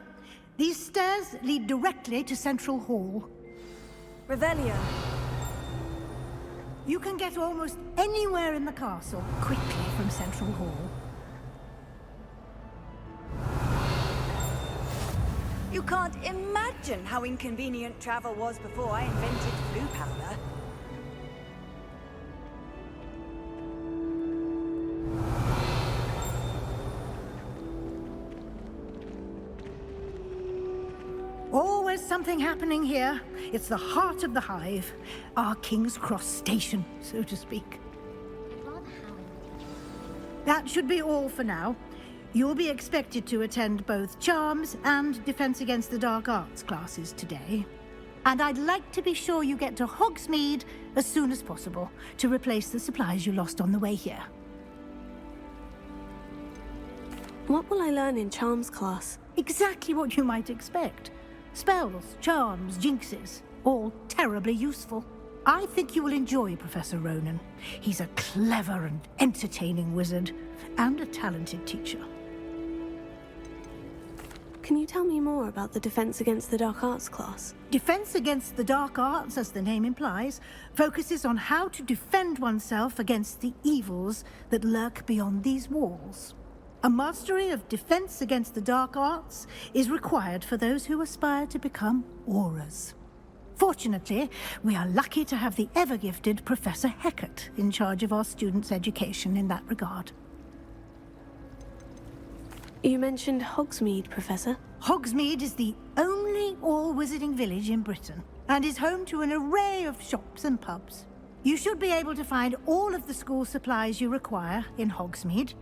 These stairs lead directly to Central Hall. Revelio. You can get almost anywhere in the castle quickly from Central Hall. You can't imagine how inconvenient travel was before I invented blue powder. Always something happening here. It's the heart of the hive. Our King's Cross station, so to speak. That should be all for now. You'll be expected to attend both Charms and Defense Against the Dark Arts classes today. And I'd like to be sure you get to Hogsmeade as soon as possible to replace the supplies you lost on the way here. What will I learn in Charms class? Exactly what you might expect. Spells, charms, jinxes, all terribly useful. I think you will enjoy Professor Ronan. He's a clever and entertaining wizard, and a talented teacher. Can you tell me more about the Defense Against the Dark Arts class? Defense Against the Dark Arts, as the name implies, focuses on how to defend oneself against the evils that lurk beyond these walls. A mastery of Defense Against the Dark Arts is required for those who aspire to become Aurors. Fortunately, we are lucky to have the ever-gifted Professor Hecat in charge of our students' education in that regard. You mentioned Hogsmeade, Professor. Hogsmeade is the only all-wizarding village in Britain, and is home to an array of shops and pubs. You should be able to find all of the school supplies you require in Hogsmeade.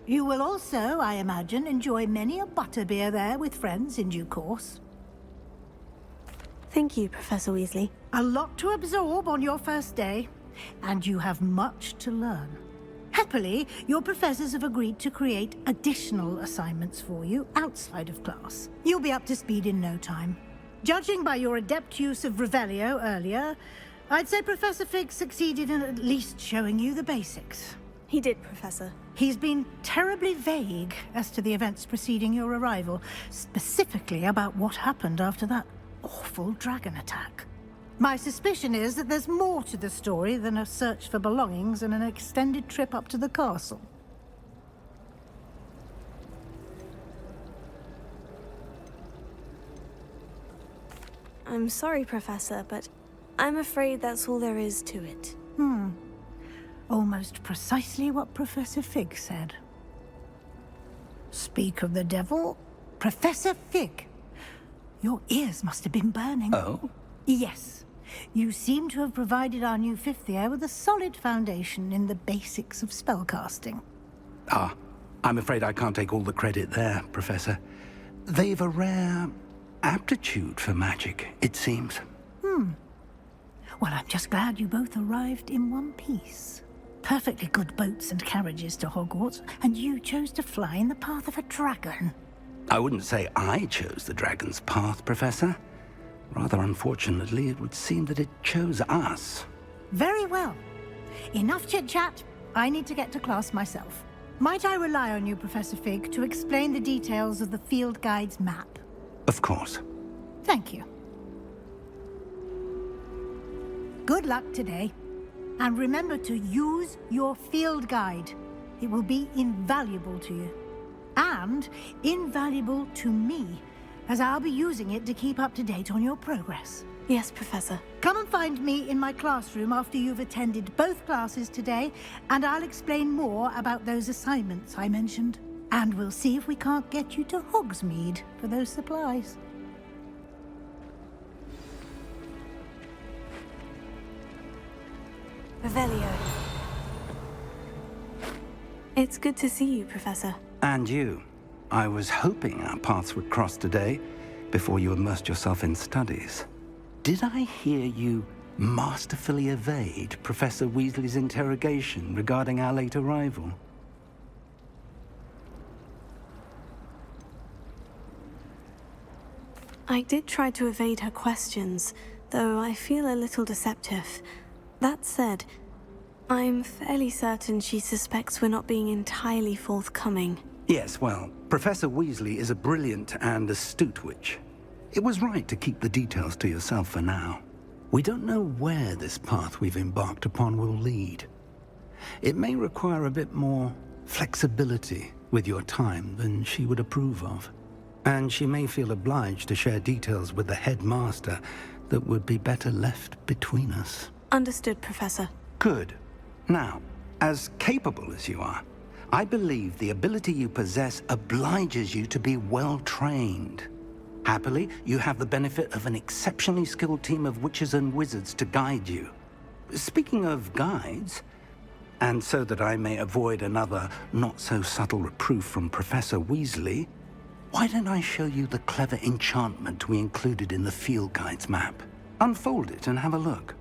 You will also, I imagine, enjoy many a butterbeer there with friends in due course. Thank you, Professor Weasley. A lot to absorb on your first day, and you have much to learn. Happily, your professors have agreed to create additional assignments for you outside of class. You'll be up to speed in no time. Judging by your adept use of Revelio earlier, I'd say Professor Fig succeeded in at least showing you the basics. He did, Professor. He's been terribly vague as to the events preceding your arrival, specifically about what happened after that awful dragon attack. My suspicion is that there's more to the story than a search for belongings and an extended trip up to the castle. I'm sorry, Professor, but I'm afraid that's all there is to it. Almost precisely what Professor Fig said. Speak of the devil, Professor Fig. Your ears must have been burning. Oh? Yes. You seem to have provided our new fifth year with a solid foundation in the basics of spellcasting. Ah, I'm afraid I can't take all the credit there, Professor. They've a rare aptitude for magic, it seems. Well, I'm just glad you both arrived in one piece. Perfectly good boats and carriages to Hogwarts, and you chose to fly in the path of a dragon. I wouldn't say I chose the dragon's path, Professor. Rather unfortunately, it would seem that it chose us. Very well. Enough chit-chat. I need to get to class myself. Might I rely on you, Professor Fig, to explain the details of the field guide's map? Of course. Thank you. Good luck today. And remember to use your field guide. It will be invaluable to you. And invaluable to me, as I'll be using it to keep up to date on your progress. Yes, Professor. Come and find me in my classroom after you've attended both classes today, and I'll explain more about those assignments I mentioned. And we'll see if we can't get you to Hogsmeade for those supplies. Revelio. It's good to see you, Professor. And you. I was hoping our paths would cross today, before you immersed yourself in studies. Did I hear you masterfully evade Professor Weasley's interrogation regarding our late arrival? I did try to evade her questions, though I feel a little deceptive. That said, I'm fairly certain she suspects we're not being entirely forthcoming. Yes, well, Professor Weasley is a brilliant and astute witch. It was right to keep the details to yourself for now. We don't know where this path we've embarked upon will lead. It may require a bit more flexibility with your time than she would approve of. And she may feel obliged to share details with the headmaster that would be better left between us. Understood, Professor. Good. Now, as capable as you are, I believe the ability you possess obliges you to be well-trained. Happily, you have the benefit of an exceptionally skilled team of witches and wizards to guide you. Speaking of guides, and so that I may avoid another not-so-subtle reproof from Professor Weasley, why don't I show you the clever enchantment we included in the field guide's map? Unfold it and have a look.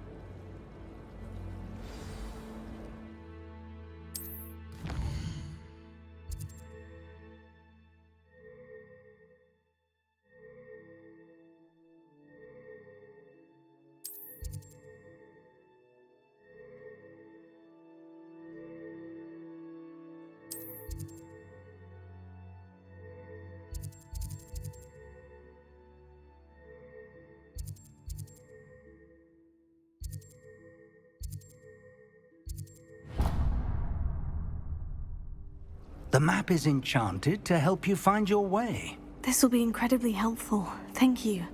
The map is enchanted to help you find your way. This will be incredibly helpful. Thank you.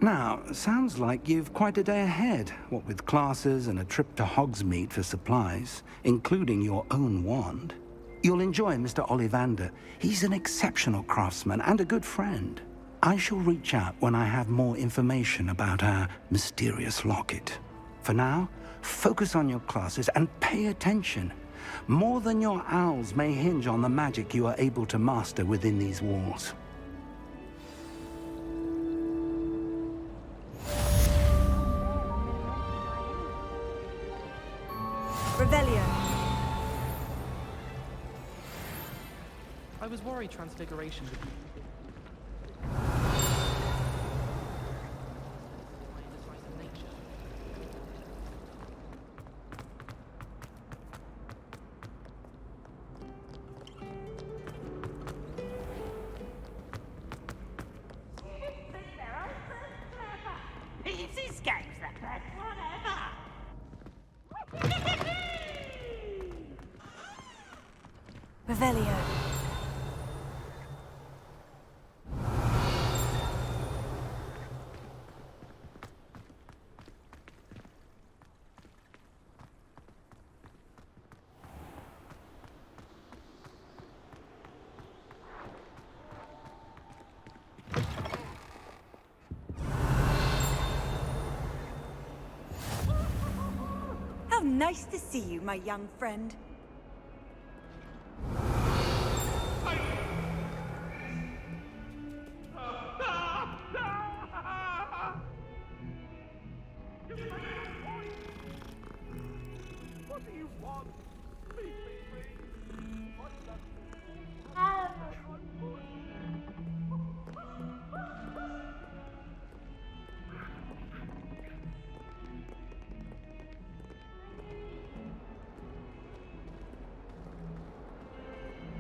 Now, sounds like you've quite a day ahead, what with classes and a trip to Hogsmeade for supplies, including your own wand. You'll enjoy Mr. Ollivander. He's an exceptional craftsman and a good friend. I shall reach out when I have more information about our mysterious locket. For now, focus on your classes and pay attention. More than your owls may hinge on the magic you are able to master within these walls. Revelio. I was worried Transfiguration would be... These games, that bad, whatever. Revelio. How nice to see you, my young friend. What do you want? Please,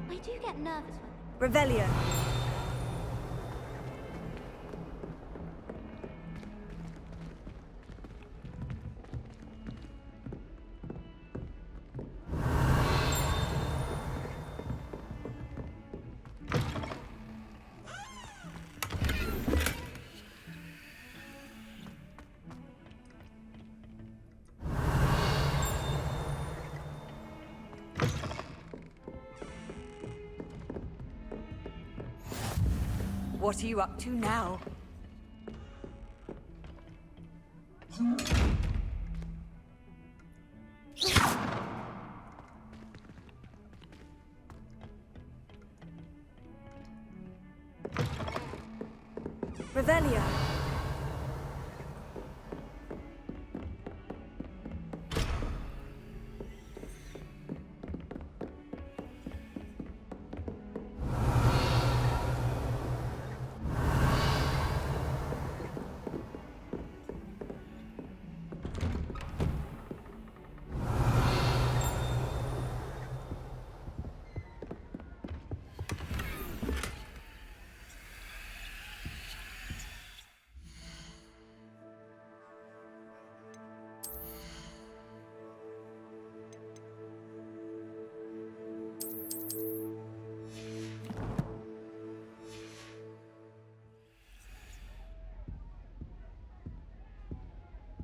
I do get nervous when... Revelio. What are you up to now? Revelio.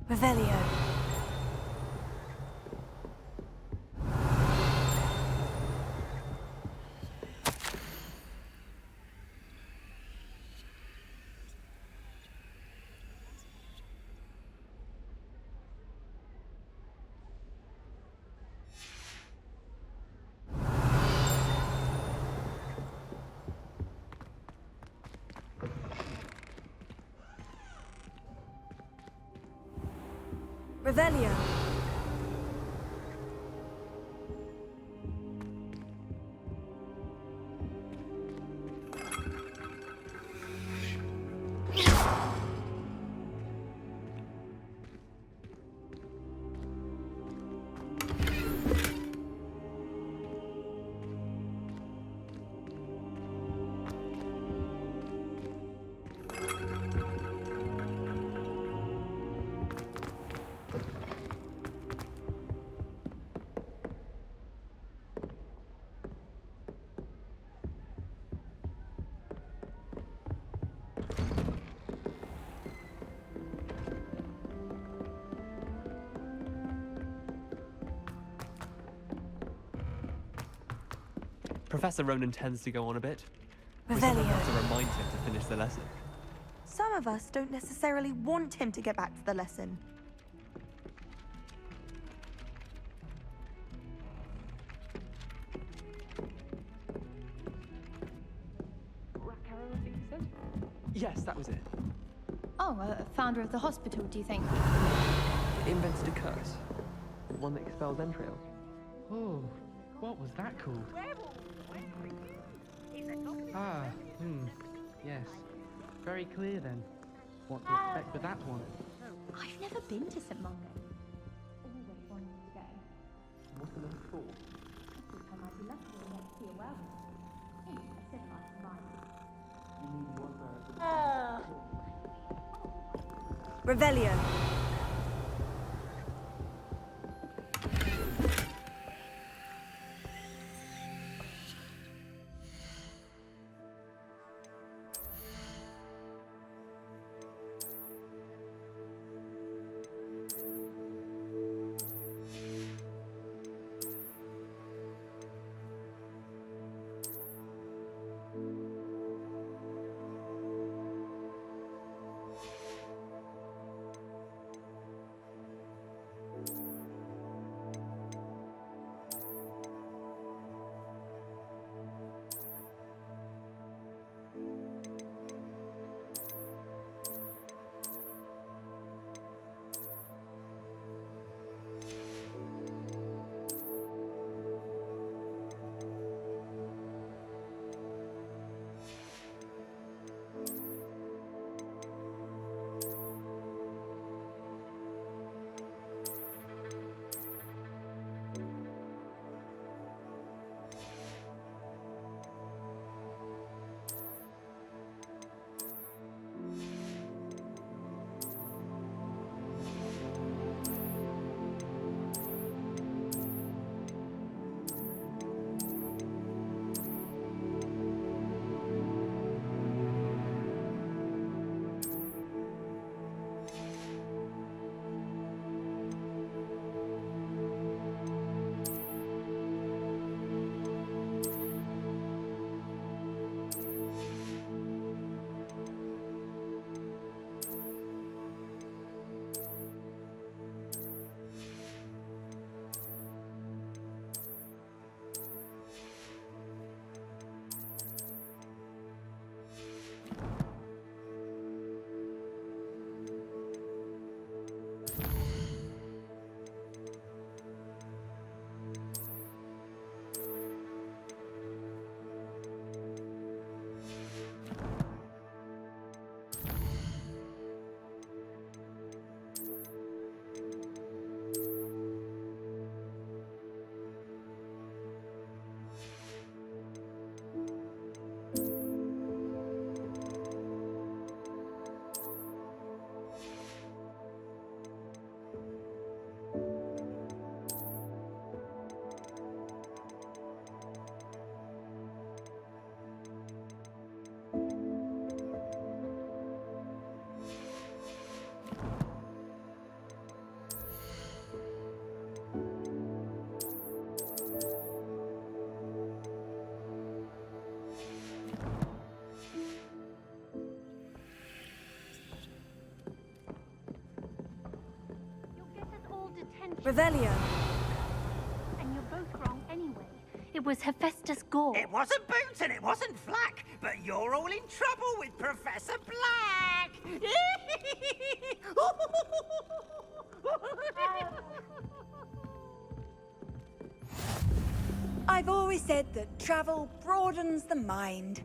Revelio. Revelio. Professor Ronan tends to go on a bit. We Revelio. sometimes have to remind him to finish the lesson. Some of us don't necessarily want him to get back to the lesson. I think he said? Yes, that was it. Oh, a founder of the hospital, do you think? Invented a curse. One that expels entrails. Oh, what was that called? Ah, yes. Very clear then. What to expect with that one. I've never been to St. Mungo. Always wanted to go. What's the number for? Think I might be lucky to get to see a werewolf. In a civilized environment. You mean one Revelio. Revelio. And you're both wrong anyway. It was Hephaestus Gore. It wasn't Boots and it wasn't Flack, but you're all in trouble with Professor Black! I've always said that travel broadens the mind.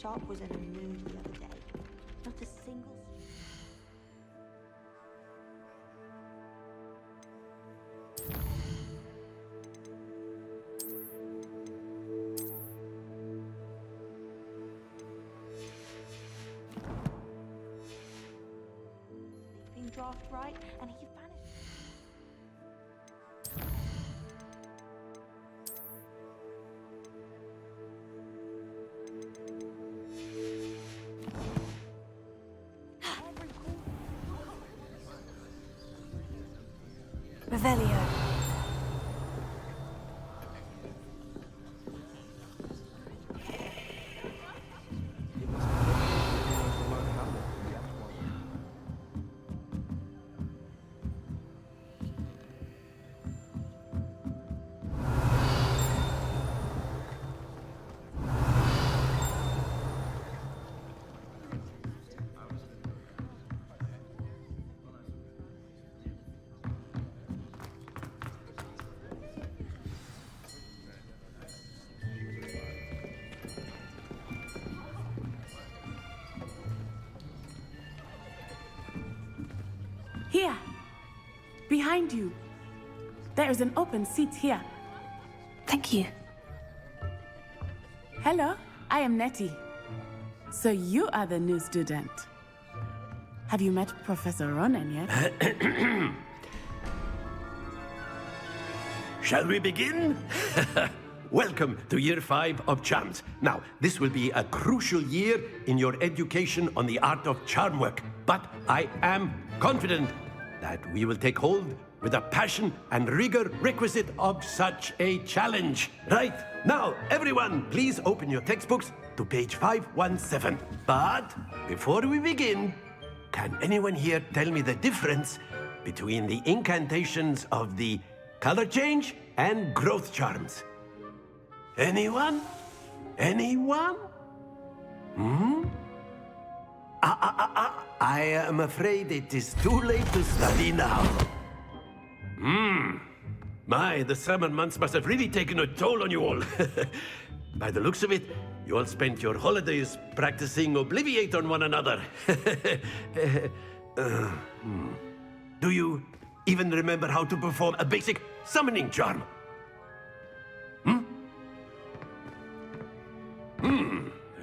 Sharp was in a mood the other day. Not a single... Sleeping draft right, and he vanished. Revelio. Here, behind you. There is an open seat here. Thank you. Hello, I am Nettie. So you are the new student. Have you met Professor Ronan yet? Shall we begin? Welcome to Year 5 of Charms. Now, this will be a crucial year in your education on the art of charm work. But I am confident that we will take hold with the passion and rigor requisite of such a challenge. Right, now, everyone, please open your textbooks to page 517. But before we begin, can anyone here tell me the difference between the incantations of the color change and growth charms? Anyone? Anyone? I am afraid it is too late to study now. My, the summer months must have really taken a toll on you all. By the looks of it, you all spent your holidays practicing Obliviate on one another. Do you even remember how to perform a basic summoning charm?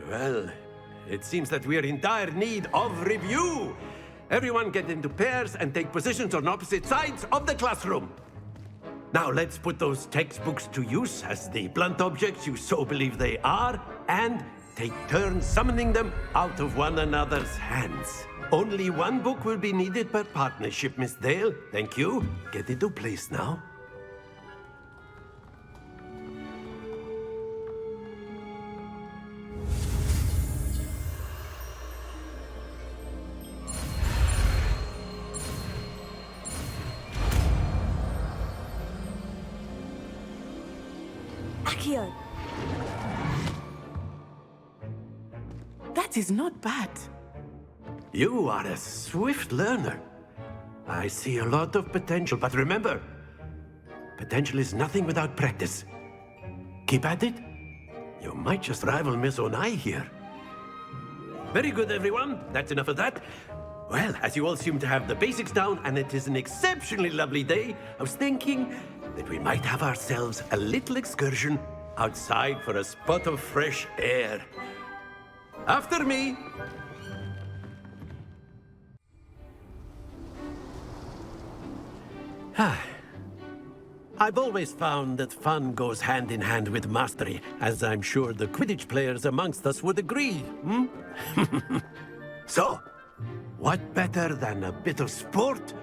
Well, it seems that we are in dire need of review. Everyone get into pairs and take positions on opposite sides of the classroom. Now let's put those textbooks to use as the blunt objects you so believe they are, and take turns summoning them out of one another's hands. Only one book will be needed per partnership, Miss Dale. Thank you. Get into place now. Accio. That is not bad. You are a swift learner. I see a lot of potential, but remember, potential is nothing without practice. Keep at it. You might just rival Miss Onai here. Very good, everyone. That's enough of that. Well, as you all seem to have the basics down, and it is an exceptionally lovely day, I was thinking that we might have ourselves a little excursion outside for a spot of fresh air. After me. I've always found that fun goes hand in hand with mastery, as I'm sure the Quidditch players amongst us would agree, So, what better than a bit of sport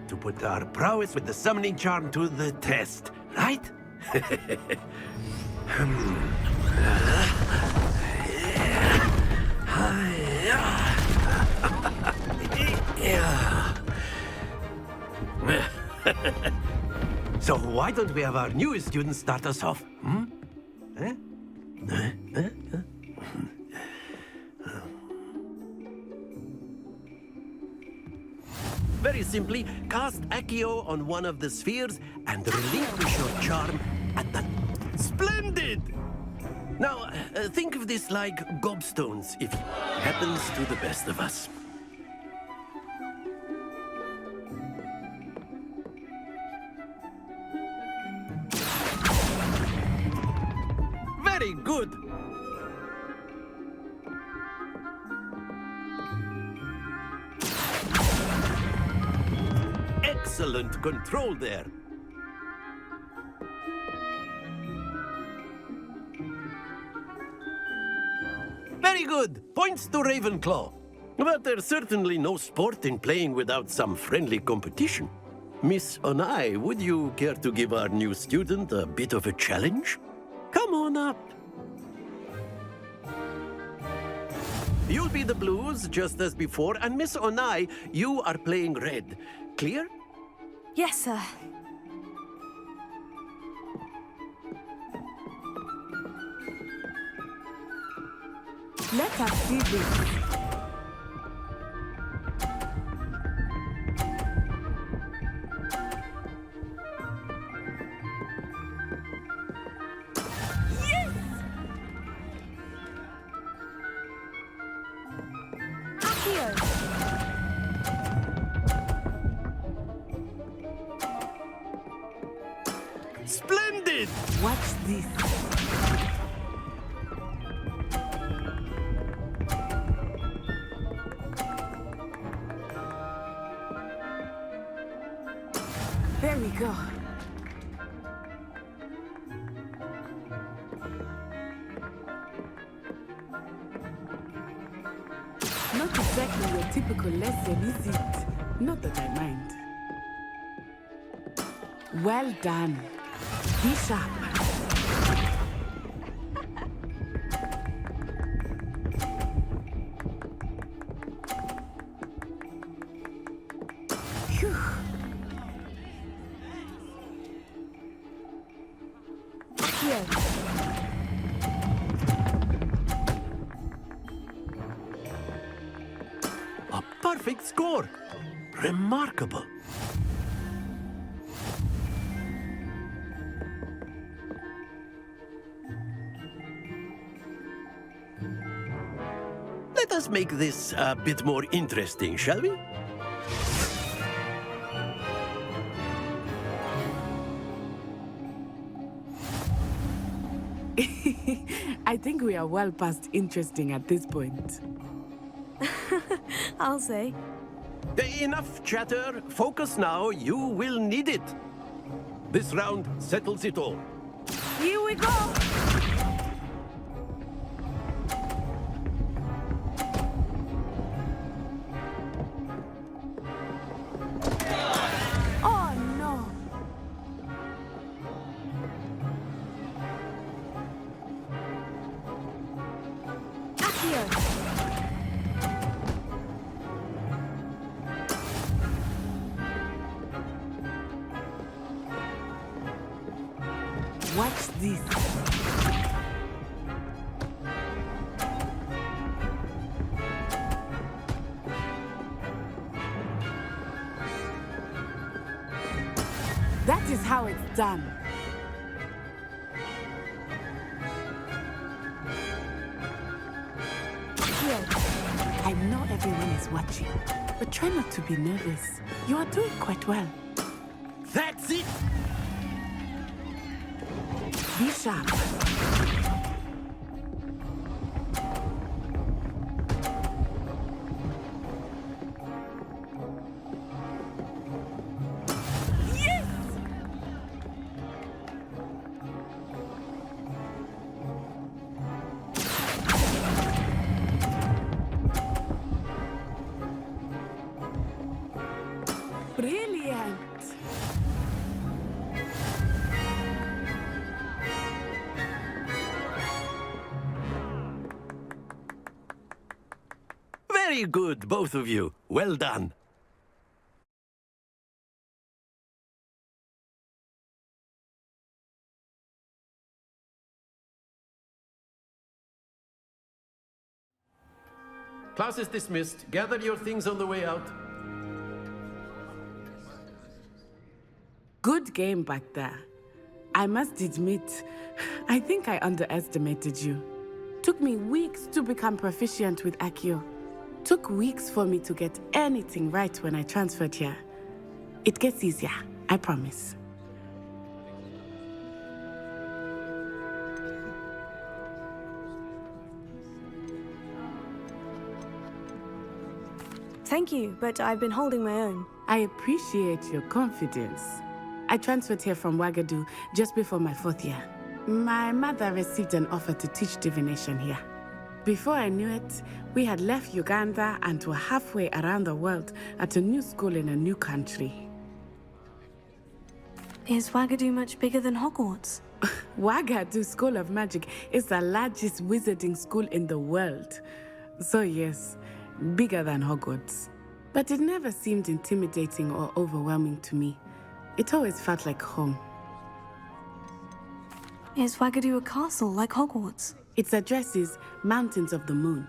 to put our prowess with the summoning charm to the test, right? So why don't we have our newest student start us off? Very simply, cast Accio on one of the spheres and relinquish your charm at the... Splendid! Now, think of this like gobstones, if it happens to the best of us. Very good! Excellent control there. Very good. Points to Ravenclaw. But there's certainly no sport in playing without some friendly competition. Miss Onai, would you care to give our new student a bit of a challenge? Come on up. You'll be the blues, just as before, and Miss Onai, you are playing red. Clear? Yes, sir. Let us see this. Splendid! Watch this. There we go. Not exactly your typical lesson, is it? Not that I mind. Well done. Be sharp. Phew. Here. A perfect score. Remarkable. Let us make this a bit more interesting, shall we? I think we are well past interesting at this point. I'll say. Enough chatter. Focus now. You will need it. This round settles it all. Here we go! Oh no! Accio! Watch this. That is how it's done. Here. I know everyone is watching, but try not to be nervous. You are doing quite well. That's it! Be sharp. Yes! Brilliant. Very good, both of you. Well done. Class is dismissed. Gather your things on the way out. Good game back there. I must admit, I think I underestimated you. Took me weeks to become proficient with Accio. Took weeks for me to get anything right when I transferred here. It gets easier, I promise. Thank you, but I've been holding my own. I appreciate your confidence. I transferred here from Wagadu just before my 4th year. My mother received an offer to teach divination here. Before I knew it, we had left Uganda and were halfway around the world at a new school in a new country. Is Wagadu much bigger than Hogwarts? Wagadu School of Magic is the largest wizarding school in the world. So yes, bigger than Hogwarts. But it never seemed intimidating or overwhelming to me. It always felt like home. Is Wagadu a castle like Hogwarts? Its address is Mountains of the Moon.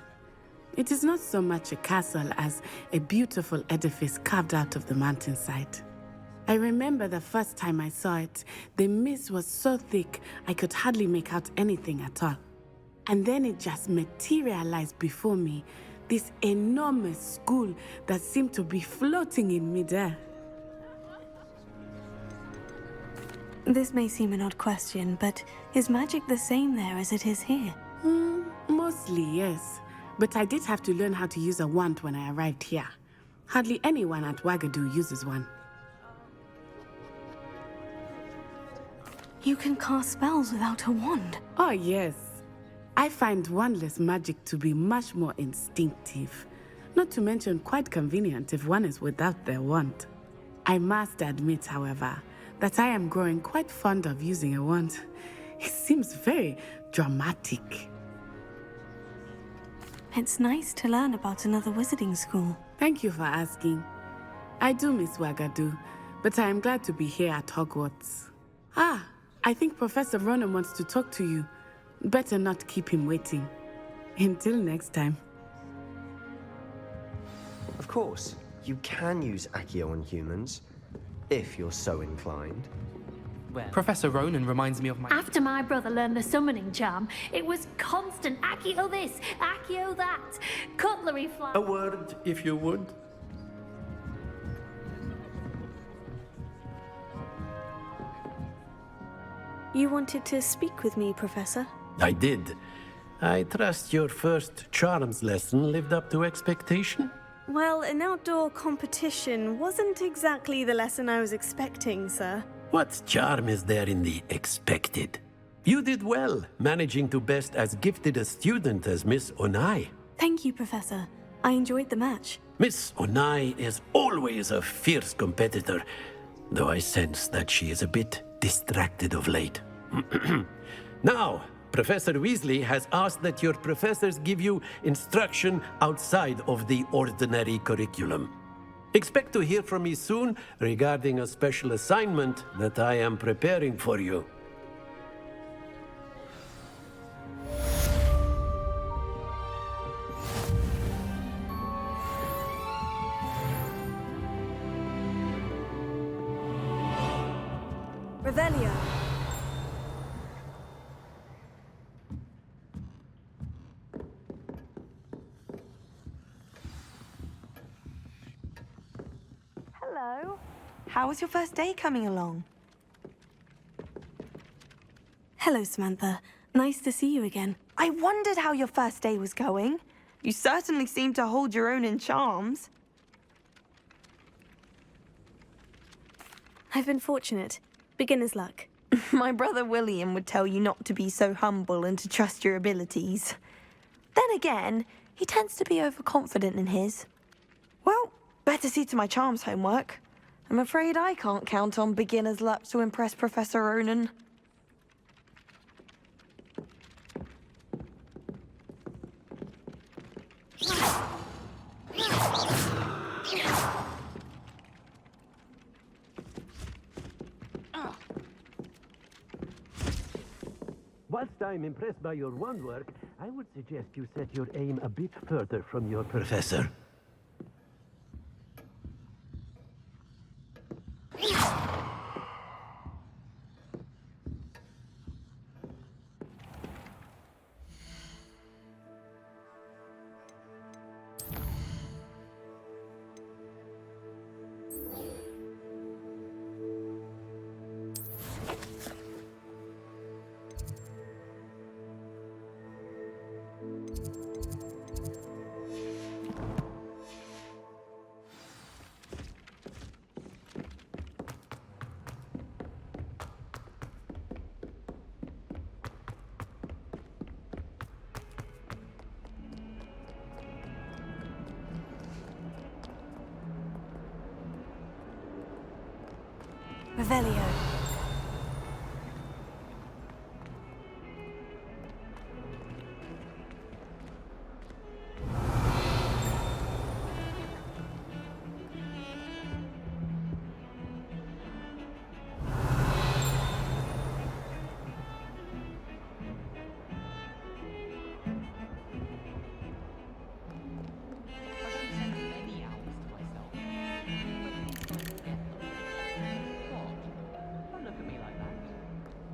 It is not so much a castle as a beautiful edifice carved out of the mountainside. I remember the first time I saw it, the mist was so thick I could hardly make out anything at all. And then it just materialized before me, this enormous school that seemed to be floating in midair. This may seem an odd question, but is magic the same there as it is here? Mostly, yes. But I did have to learn how to use a wand when I arrived here. Hardly anyone at Wagadu uses one. You can cast spells without a wand? Oh, yes. I find wandless magic to be much more instinctive. Not to mention quite convenient if one is without their wand. I must admit, however, that I am growing quite fond of using a wand. It seems very dramatic. It's nice to learn about another wizarding school. Thank you for asking. I do miss Wagadu, but I am glad to be here at Hogwarts. I think Professor Ronan wants to talk to you. Better not keep him waiting. Until next time. Of course, you can use Accio on humans, if you're so inclined. Well, Professor Ronan reminds me of my... After my brother learned the summoning charm, it was constant Accio this, Accio that, cutlery fly... A word, if you would. You wanted to speak with me, Professor? I did. I trust your first charms lesson lived up to expectation? Well, an outdoor competition wasn't exactly the lesson I was expecting, sir. What charm is there in the expected? You did well, managing to best as gifted a student as Miss Onai. Thank you, Professor. I enjoyed the match. Miss Onai is always a fierce competitor, though I sense that she is a bit distracted of late. Now, Professor Weasley has asked that your professors give you instruction outside of the ordinary curriculum. Expect to hear from me soon regarding a special assignment that I am preparing for you. Revelio. Hello. How was your first day coming along? Hello, Samantha. Nice to see you again. I wondered how your first day was going. You certainly seem to hold your own in charms. I've been fortunate. Beginner's luck. My brother William would tell you not to be so humble and to trust your abilities. Then again, he tends to be overconfident in his. Well, better see to my charms homework. I'm afraid I can't count on beginner's luck to impress Professor Ronan. Whilst I'm impressed by your wand work, I would suggest you set your aim a bit further from your professor. Revelio.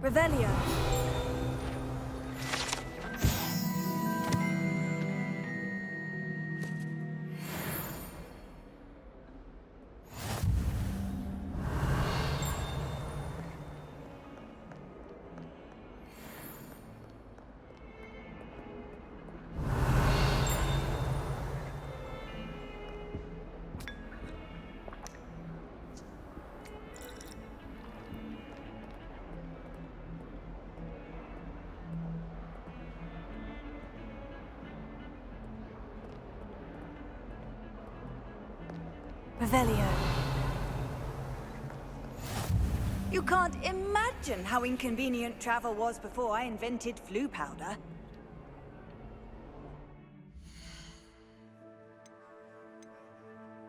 Revelio. Revelio. You can't imagine how inconvenient travel was before I invented flu powder.